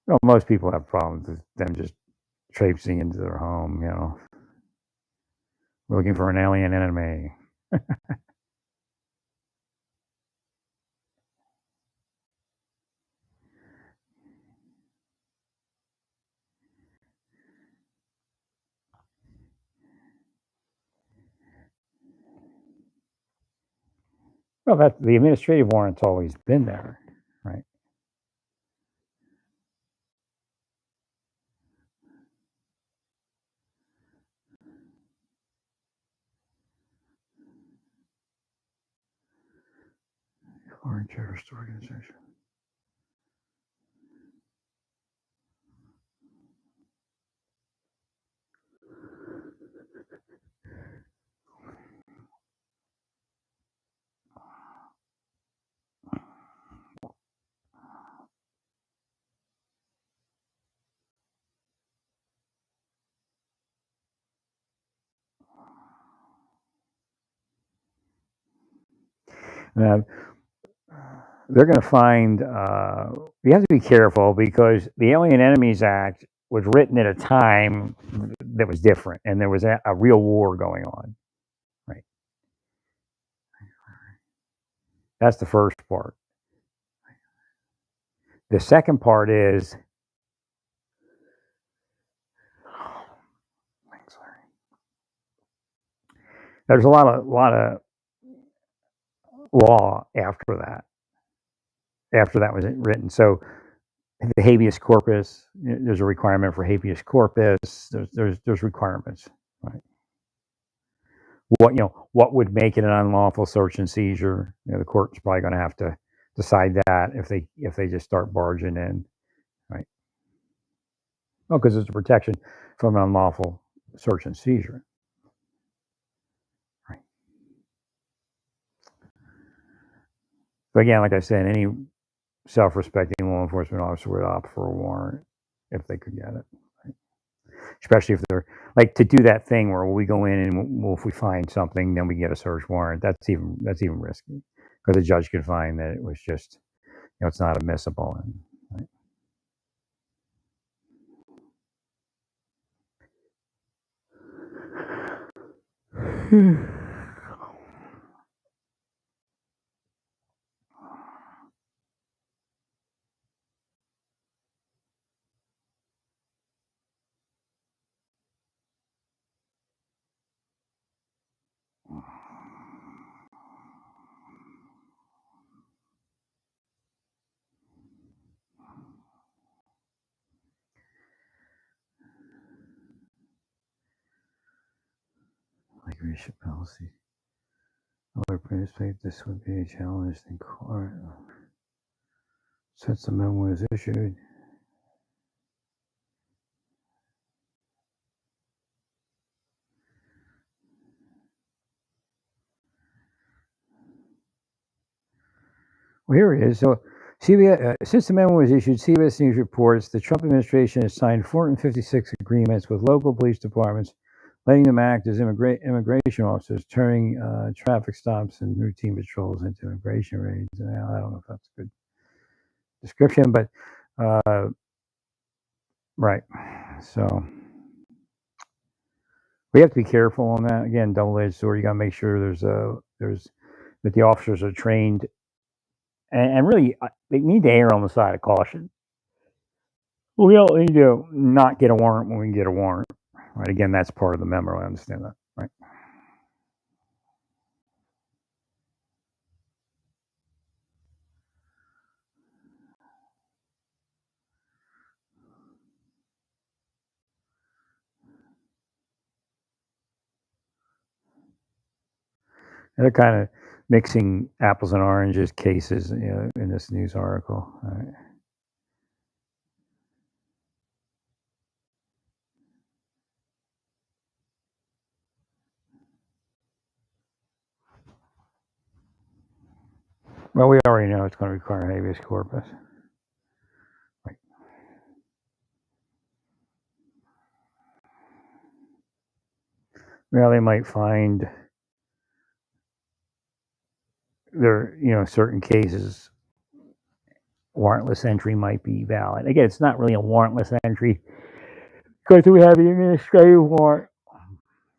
Well, most people have problems with them just traipsing into their home. You know, we're looking for an alien enemy. Well, that the administrative warrant's always been there, right? Foreign terrorist organization. Now, they're going to find you have to be careful because the Alien Enemies Act was written at a time that was different, and there was a real war going on. Right. That's the first part. The second part is there's a lot of law after that. After that was written, so the habeas corpus. There's a requirement for habeas corpus. There's requirements, right? What would make it an unlawful search and seizure? The court's probably going to have to decide that if they just start barging in, right? Well, because it's a protection from an unlawful search and seizure, right? But again, like I said, any self-respecting law enforcement officer would opt for a warrant if they could get it, right? Especially if they're like to do that thing where we go in and if we find something, then we get a search warrant. That's even risky because the judge could find that it was just it's not admissible. And, right? Migration policy. Other participate, this would be challenged in court. Since the memo was issued. Well, here it is. So, CBS, since the memo was issued, CBS News reports the Trump administration has signed 456 agreements with local police departments letting them act as immigration officers, turning traffic stops and routine patrols into immigration raids. Now, I don't know if that's a good description, but right. So we have to be careful on that. Again, double-edged sword. You got to make sure there's that the officers are trained, and really they need to err on the side of caution. We don't need to not get a warrant when we can get a warrant. Right. Again, that's part of the memo. I understand that. Right. And they're kind of mixing apples and oranges cases, in this news article. Right. Well, we already know it's going to require habeas corpus. Right. Well, they might find there, certain cases, warrantless entry might be valid. Again, it's not really a warrantless entry because we have the administrative warrant.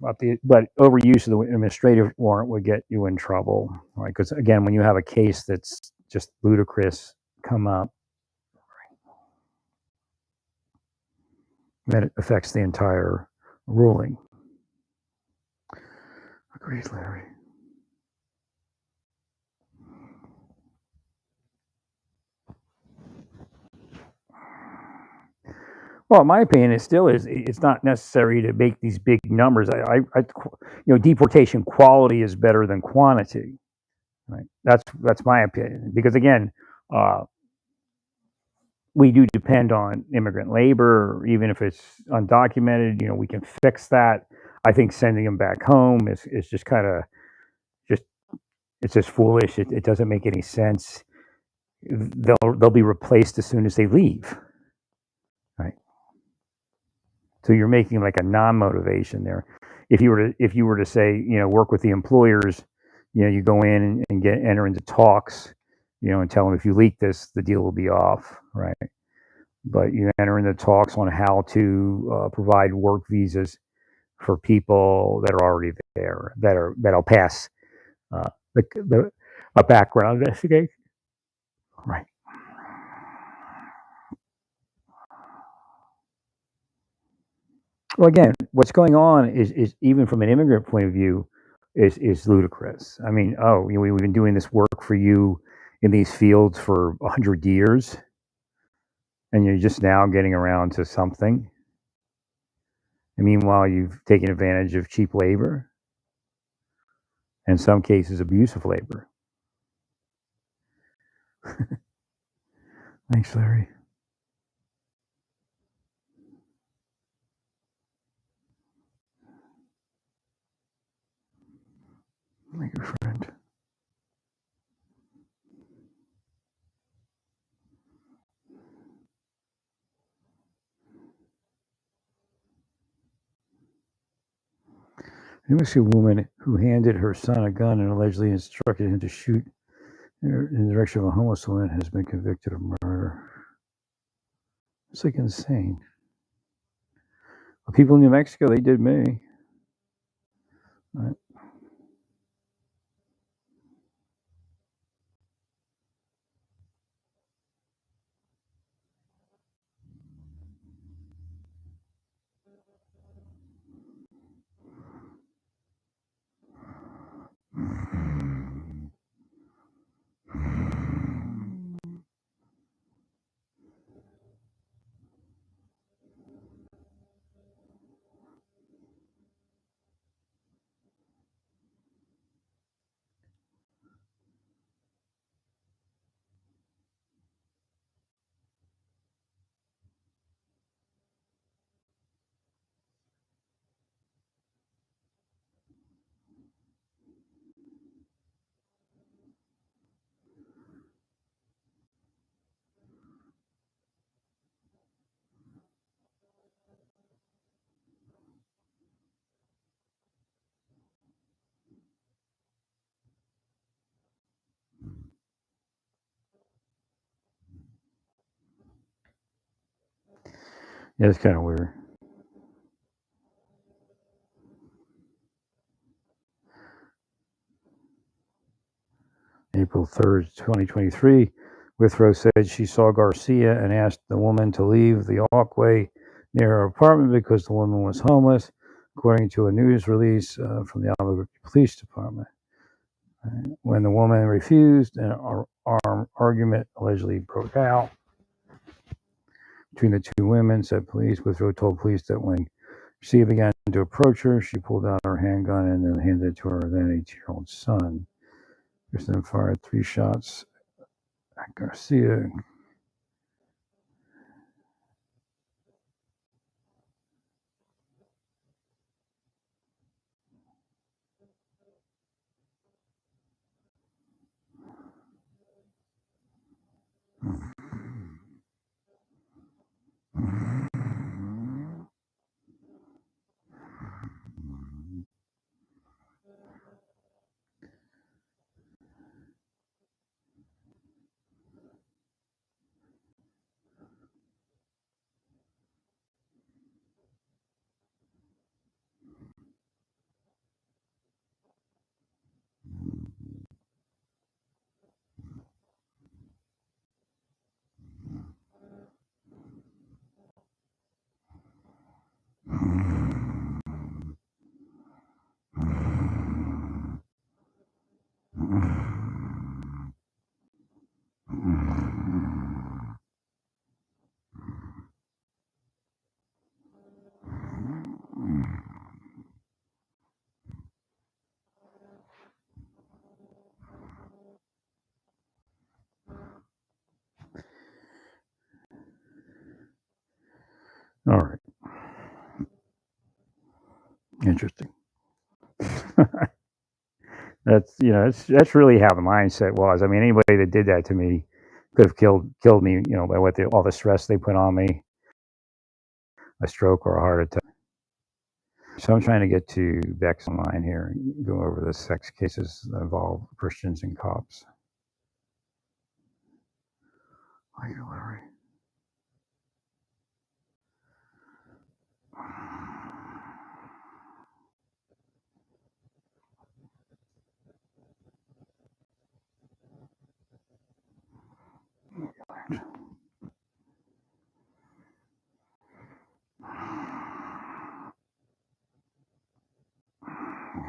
But overuse of the administrative warrant would get you in trouble, right? Because again, when you have a case that's just ludicrous come up, that affects the entire ruling. Agreed, Larry. Well, in my opinion, it still is. It's not necessary to make these big numbers. Deportation quality is better than quantity. Right. That's my opinion. Because again, we do depend on immigrant labor, even if it's undocumented. We can fix that. I think sending them back home is just kind of just it's just foolish. It doesn't make any sense. They'll be replaced as soon as they leave. Right. So you're making like a non-motivation there. If you were to say, work with the employers, you go in and enter into talks, and tell them if you leak this, the deal will be off, right? But you enter into talks on how to provide work visas for people that are already there, that'll pass a background investigation, right? Well, again, what's going on is even from an immigrant point of view, is ludicrous. I mean, we've been doing this work for you in these fields for 100 years, and you're just now getting around to something. And meanwhile, you've taken advantage of cheap labor, in some cases, abusive labor. Thanks, Larry. Thank you, friend. There was a woman who handed her son a gun and allegedly instructed him to shoot in the direction of a homeless woman has been convicted of murder. It's like insane. But people in New Mexico, they did me. Right. Yeah, it's kind of weird. April 3rd, 2023, Withrow said she saw Garcia and asked the woman to leave the walkway near her apartment because the woman was homeless, according to a news release from the Albuquerque Police Department. When the woman refused, an armed argument allegedly broke out between the two women, said police. Withrow told police that when Garcia began to approach her, she pulled out her handgun and then handed it to her then 18-year-old son. Chris then fired 3 shots at Garcia. All right. Interesting. That's that's really how the mindset was. I mean, anybody that did that to me could have killed me. By all the stress they put on me, a stroke or a heart attack. So I'm trying to get to Beck's online here and go over the sex cases that involve Christians and cops. Hi, Larry.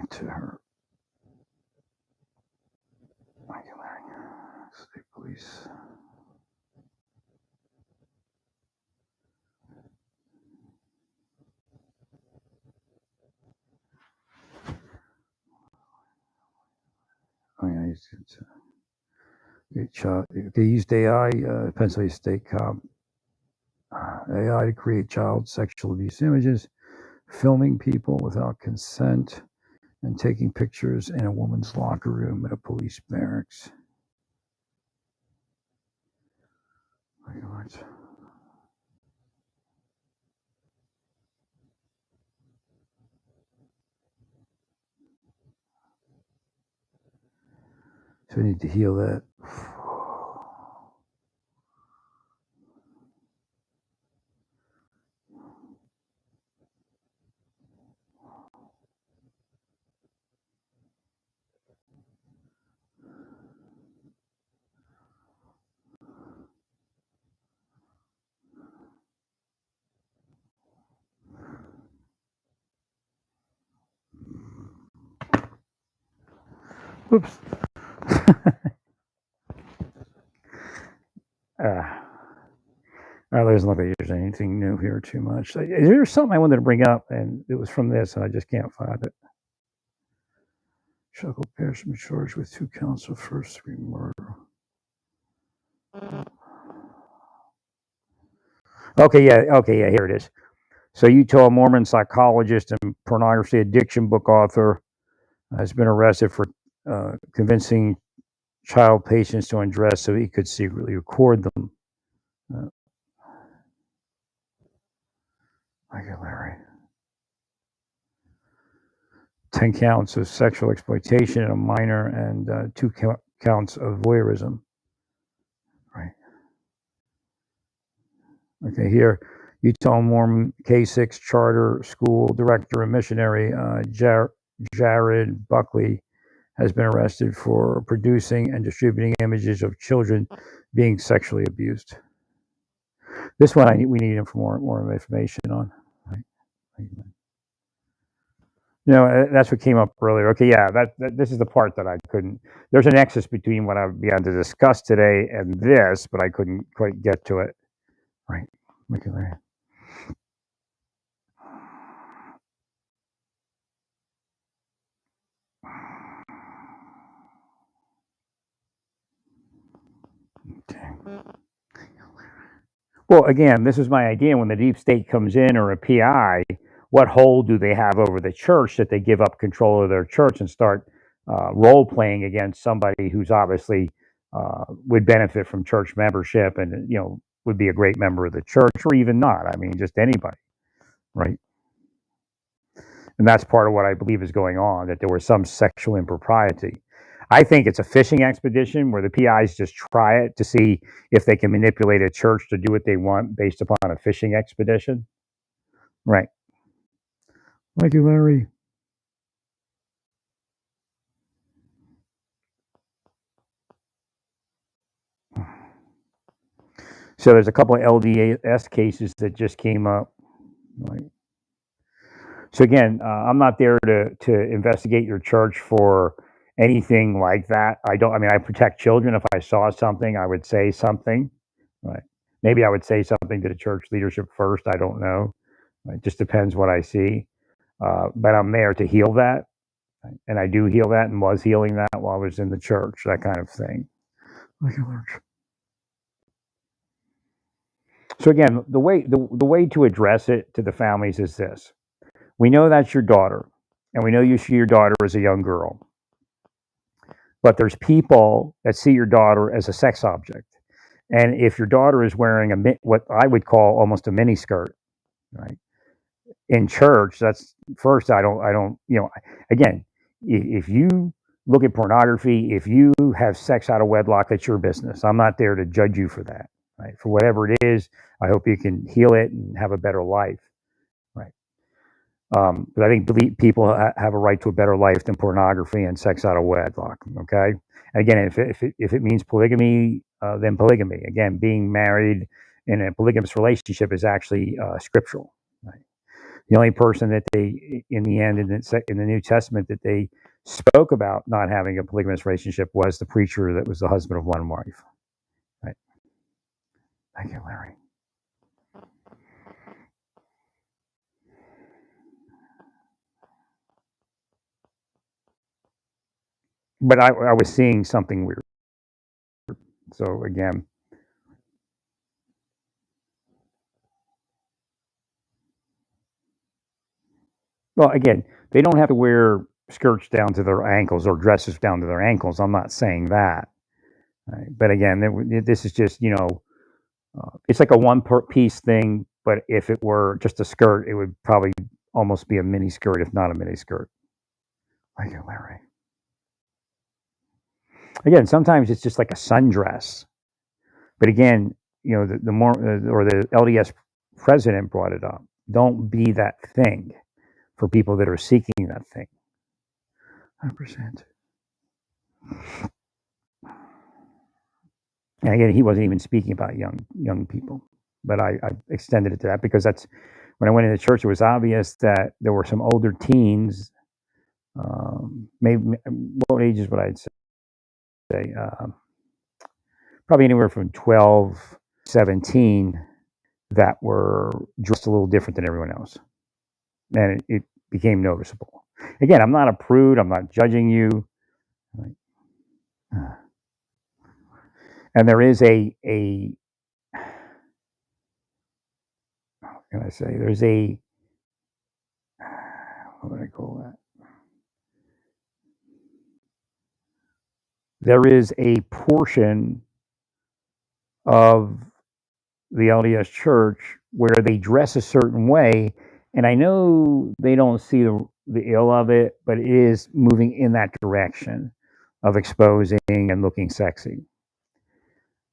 To her. Thank you, Larry. State police. Oh yeah, they used AI, Pennsylvania State cop, AI to create child sexual abuse images, filming people without consent, and taking pictures in a woman's locker room at a police barracks. So we need to heal that. Whoops. There's not that there's anything new here too much. There's something I wanted to bring up, and it was from this, and I just can't find it. Chuckle Pearson charged with 2 counts of first-degree murder. Okay, yeah, here it is. So Utah Mormon psychologist and pornography addiction book author has been arrested for convincing child patients to undress so he could secretly record them. Thank you, Larry. 10 counts of sexual exploitation in a minor and 2 counts of voyeurism. Right. Okay, here Utah Mormon K6 Charter School Director and Missionary Jared Buckley has been arrested for producing and distributing images of children being sexually abused. This one we need more information on. That's what came up earlier. Okay, yeah, this is the part that I couldn't. There's a nexus between what I began to discuss today and this, but I couldn't quite get to it. Right. Okay, Larry. Okay. Well, again, this is my idea. When the deep state comes in, or a PI, what hold do they have over the church that they give up control of their church and start role playing against somebody who's obviously would benefit from church membership and would be a great member of the church, or even not. I mean, just anybody, right? And that's part of what I believe is going on, that there was some sexual impropriety. I think it's a fishing expedition where the PIs just try it to see if they can manipulate a church to do what they want based upon a fishing expedition. Right. Thank you, Larry. So there's a couple of LDS cases that just came up. Right. So again, I'm not there to investigate your church for anything like that. I protect children. If I saw something, I would say something. Right. Maybe I would say something to the church leadership first. I don't know. It just depends what I see. But I'm there to heal that. And I do heal that and was healing that while I was in the church, that kind of thing. So again, the way to address it to the families is this. We know that's your daughter, and we know you see your daughter as a young girl. But there's people that see your daughter as a sex object. And if your daughter is wearing what I would call almost a mini skirt, right, in church, that's first, I don't, again, if you look at pornography, if you have sex out of wedlock, that's your business. I'm not there to judge you for that, right? For whatever it is, I hope you can heal it and have a better life, right? But I think people have a right to a better life than pornography and sex out of wedlock, okay? And again, if it means polygamy, then polygamy. Again, being married in a polygamous relationship is actually scriptural, right? The only person that they, in the end, in the New Testament, that they spoke about not having a polygamous relationship was the preacher that was the husband of one wife. Right. Thank you, Larry. But I was seeing something weird. So again. Well, again, they don't have to wear skirts down to their ankles or dresses down to their ankles. I'm not saying that. Right? But again, this is just, it's like a one-piece thing. But if it were just a skirt, it would probably almost be a mini skirt, if not a mini skirt. Thank you, Larry. Again, sometimes it's just like a sundress. But again, the LDS president brought it up. Don't be that thing for people that are seeking that thing. 100%. And again, he wasn't even speaking about young people, but I extended it to that because that's when I went into church. It was obvious that there were some older teens. Maybe what ages would I say? Probably anywhere from 12, 17, that were dressed a little different than everyone else, and it became noticeable. Again, I'm not a prude. I'm not judging you. And there is how can I say? There's what would I call that? There is a portion of the LDS church where they dress a certain way, and I know they don't see the ill of it, but it is moving in that direction of exposing and looking sexy.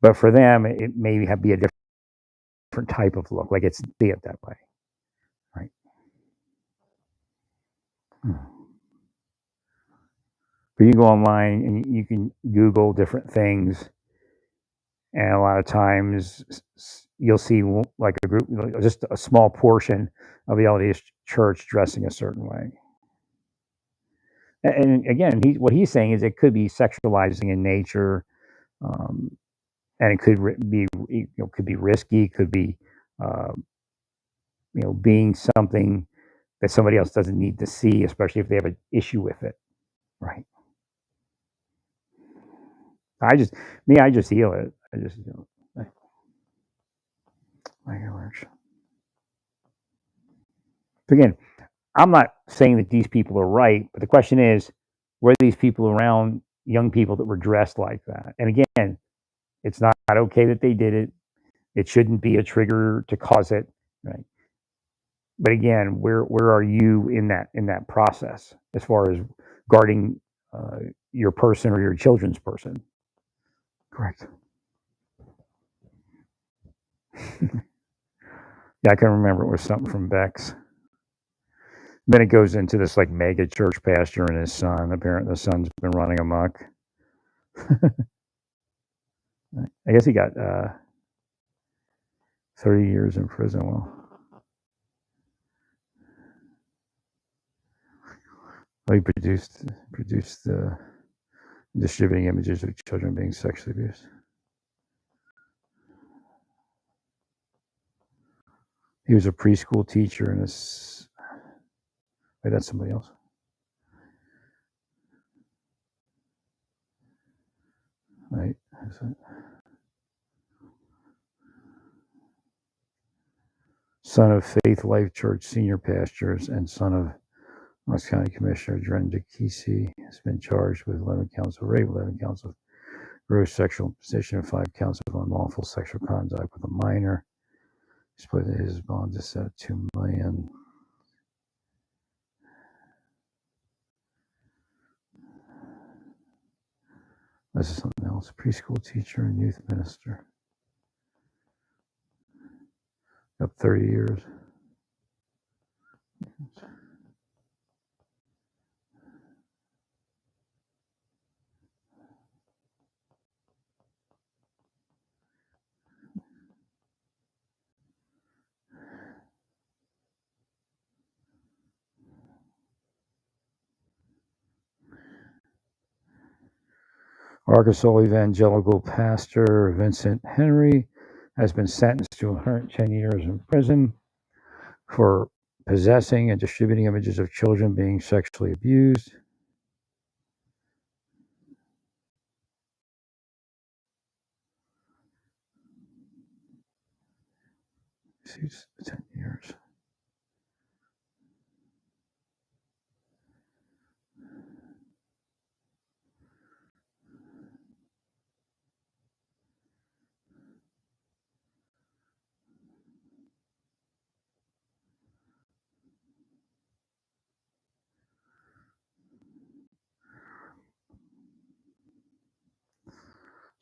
But for them, it may be a different different type of look. Like, it's see it that way, right? But you go online and you can Google different things, and a lot of times you'll see like a group, just a small portion of the LDS church dressing a certain way. And again, what he's saying is it could be sexualizing in nature, and it could be, could be risky, could be, uh, being something that somebody else doesn't need to see, especially if they have an issue with it, right? I just heal it. I just, again, I'm not saying that these people are right, but the question is, were these people around young people that were dressed like that? And again, it's not okay that they did it. It shouldn't be a trigger to cause it, right? But again, where are you in that process as far as guarding your person or your children's person? Correct. Yeah, I can remember it was something from Beck's. Then it goes into this like mega church pastor and his son. Apparently, the son's been running amok. I guess he got 30 years in prison. Well, he produced distributing images of children being sexually abused. He was a preschool teacher and wait, that's somebody else. Right. Son of Faith Life Church senior pastors and son of Knox County Commissioner Drenda Kesey has been charged with 11 counts of rape, 11 counts of gross sexual imposition, and 5 counts of unlawful sexual conduct with a minor. Split his bond is set at $2 million. This is something else. Preschool teacher and youth minister. Up 30 years. Arkansas evangelical pastor Vincent Henry has been sentenced to 110 years in prison for possessing and distributing images of children being sexually abused. He's 10 years.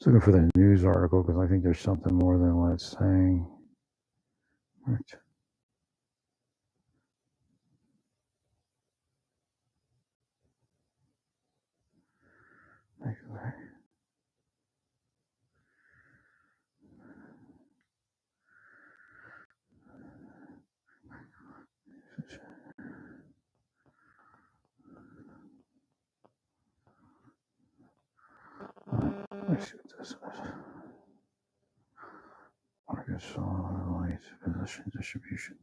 Just looking for the news article because I think there's something more than what it's saying. Right. Let's see what this is. Arkansas Light Possession Distribution.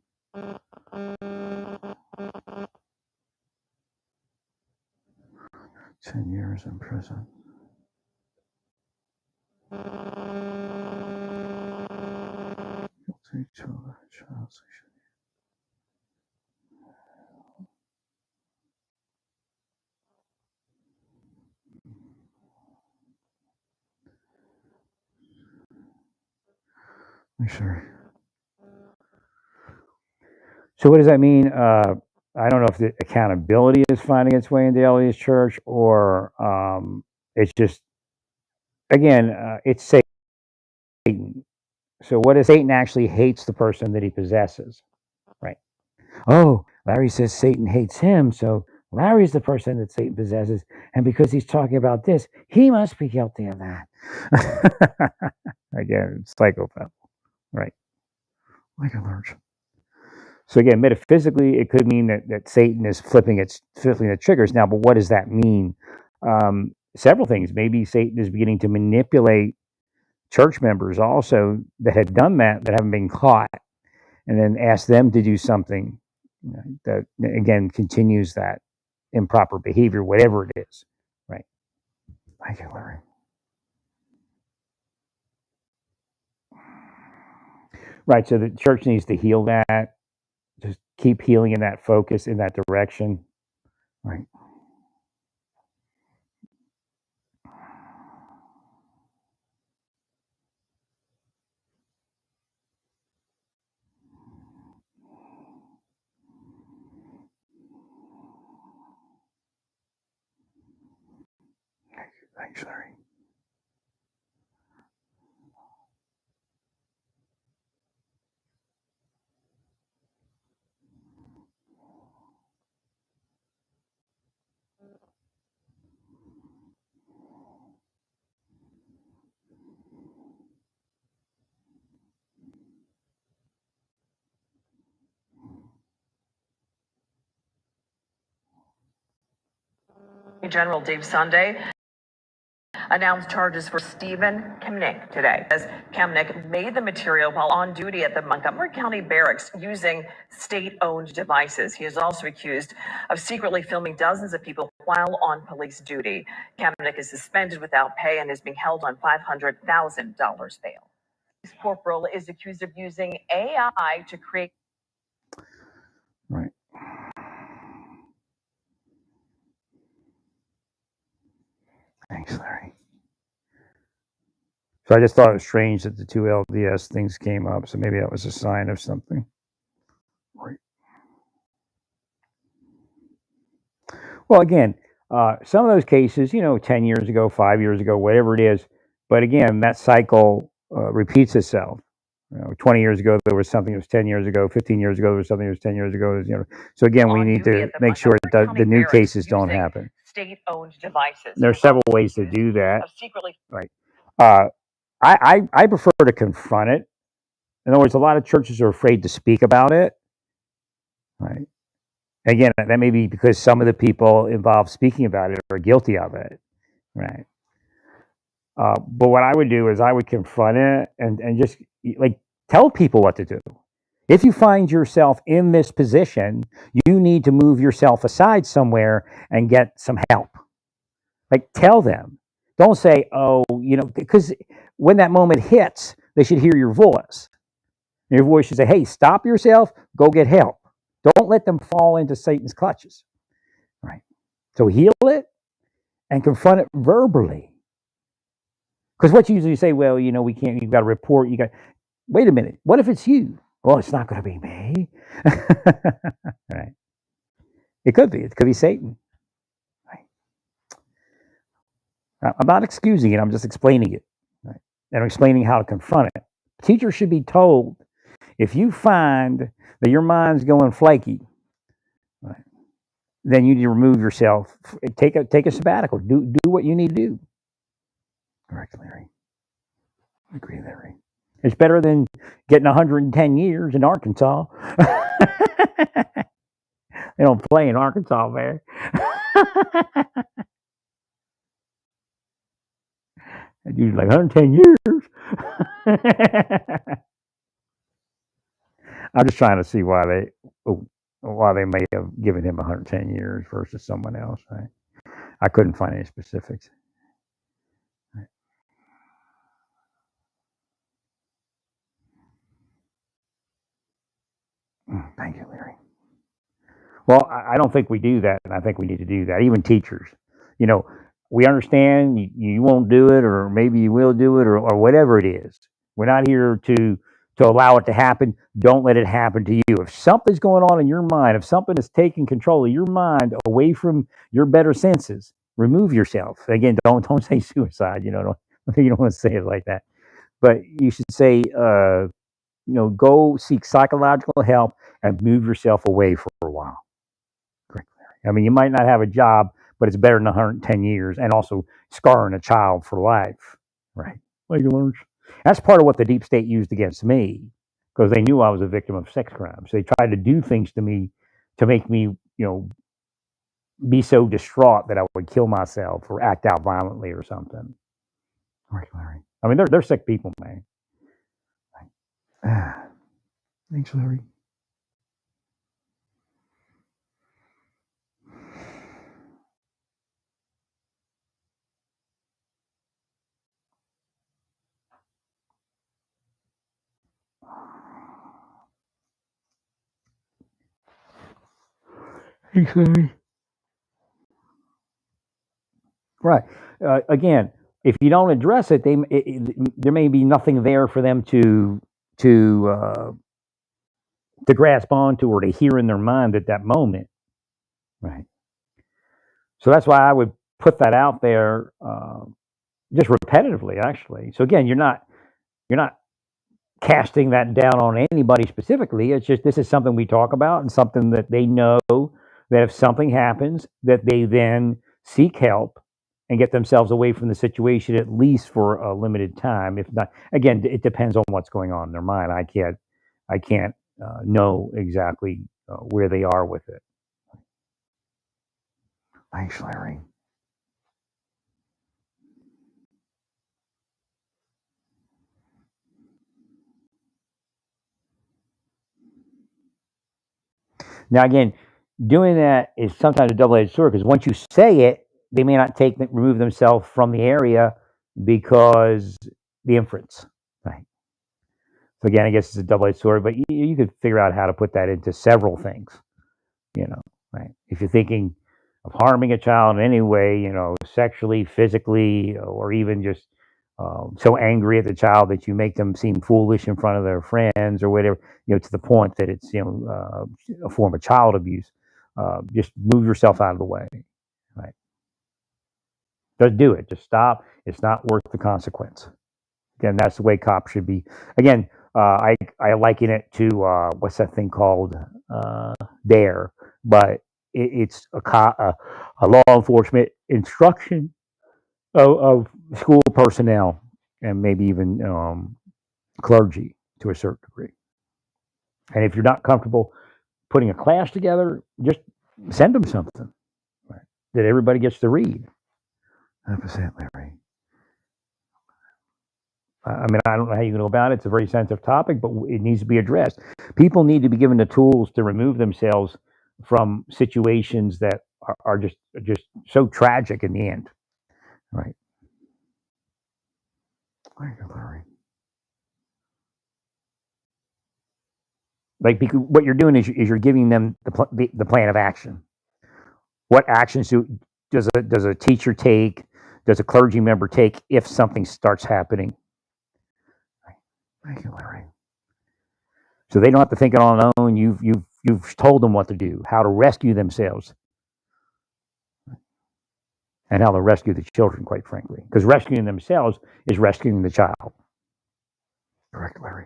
10 years in prison. Guilty to child sexual. Make sure. So what does that mean? I don't know if the accountability is finding its way into LDS Church, or it's just, again, it's Satan. So what if Satan actually hates the person that he possesses? Right. Oh, Larry says Satan hates him, so Larry's the person that Satan possesses, and because he's talking about this, he must be guilty of that. Again, psychopath. Right. Like a large. So again, metaphysically, it could mean that Satan is flipping the triggers now. But what does that mean? Several things. Maybe Satan is beginning to manipulate church members also that had done that haven't been caught, and then ask them to do something that again continues that improper behavior, whatever it is. Right. Thank you, Larry. Right. So the church needs to heal that. Just keep healing in that focus, in that direction. Right. Thanks, Larry. General Dave Sunday announced charges for Stephen Kamnick today, as Kamnick made the material while on duty at the Montgomery County Barracks using state-owned devices. He is also accused of secretly filming dozens of people while on police duty. Kamnick is suspended without pay and is being held on $500,000 bail. This corporal is accused of using AI to create. Right. Thanks, Larry. So I just thought it was strange that the two LDS things came up. So maybe that was a sign of something. Right. Well, again, some of those cases, 10 years ago, 5 years ago, whatever it is. But again, that cycle repeats itself. 20 years ago, there was something that was 10 years ago. 15 years ago, there was something that was 10 years ago. So again, we need to make sure that the new cases don't happen. State-owned devices. There are several ways to do that. Right. I prefer to confront it. In other words, a lot of churches are afraid to speak about it. Right. Again, that may be because some of the people involved speaking about it are guilty of it. Right. But what I would do is I would confront it and just like tell people what to do. If you find yourself in this position, you need to move yourself aside somewhere and get some help. Like tell them. Don't say, oh, because when that moment hits, they should hear your voice. And your voice should say, hey, stop yourself, go get help. Don't let them fall into Satan's clutches. Right. So heal it and confront it verbally. Because what you usually say, well, we can't, you've got to report, wait a minute, what if it's you? Well, it's not going to be me. Right. It could be Satan. Right. I'm not excusing it, I'm just explaining it. Right. And I'm explaining how to confront it. Teachers should be told, if you find that your mind's going flaky, right, then you need to remove yourself. Take a sabbatical. Do what you need to do. Correct, Larry. I agree, Larry. It's better than getting 110 years in Arkansas. They don't play in Arkansas, man. It's usually like 110 years. I'm just trying to see why they may have given him 110 years versus someone else. Right? I couldn't find any specifics. Right. Thank you, Larry. Well, I don't think we do that, and I think we need to do that. Even teachers, we understand you won't do it, or maybe you will do it, or whatever it is. We're not here to allow it to happen. Don't let it happen to you. If something's going on in your mind, if something is taking control of your mind away from your better senses, remove yourself. Again, don't say suicide. You don't want to say it like that. but you should say, go seek psychological help and move yourself away for a while. Correct, Larry. I mean, you might not have a job, but it's better than 110 years and also scarring a child for life. Right. Like you learn. That's part of what the deep state used against me because they knew I was a victim of sex crimes. They tried to do things to me to make me, be so distraught that I would kill myself or act out violently or something. Right, Larry. I mean, they're sick people, man. Thanks, Larry. Thanks, Larry. Right. Again, if you don't address it, there may be nothing there for them to grasp onto or to hear in their mind at that moment. Right. So that's why I would put that out there just repetitively, actually. So again, you're not casting that down on anybody specifically. It's just this is something we talk about and something that they know that if something happens, that they then seek help and get themselves away from the situation at least for a limited time. If not, again, it depends on what's going on in their mind. I can't know exactly where they are with it. Thanks, Larry. Now, again, doing that is sometimes a double-edged sword because once you say it, they may not remove themselves from the area because the inference. Right. So again, I guess it's a double-edged sword, but you could figure out how to put that into several things. Right? If you're thinking of harming a child in any way, sexually, physically, or even just so angry at the child that you make them seem foolish in front of their friends or whatever, to the point that it's a form of child abuse. Just move yourself out of the way. Right? Just do it. Just stop. It's not worth the consequence. Again, that's the way cops should be. Again, I liken it to what's that thing called? DARE, but it's a law enforcement instruction of school personnel and maybe even clergy to a certain degree. And if you're not comfortable putting a class together, just send them something right, that everybody gets to read. 100%, Larry. I mean, I don't know how you go about it. It's a very sensitive topic, but it needs to be addressed. People need to be given the tools to remove themselves from situations that are just so tragic in the end. Right. Thank you, Larry. Like what you're doing is you're giving them the plan of action. What actions does a teacher take? Does a clergy member take if something starts happening? Thank you, Larry. So they don't have to think it on their own. You've told them what to do, how to rescue themselves, and how to rescue the children. Quite frankly, because rescuing themselves is rescuing the child. Correct, Larry.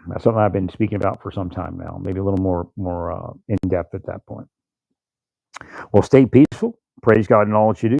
That's something I've been speaking about for some time now. Maybe a little more in depth at that point. Well, stay peaceful. Praise God in all that you do.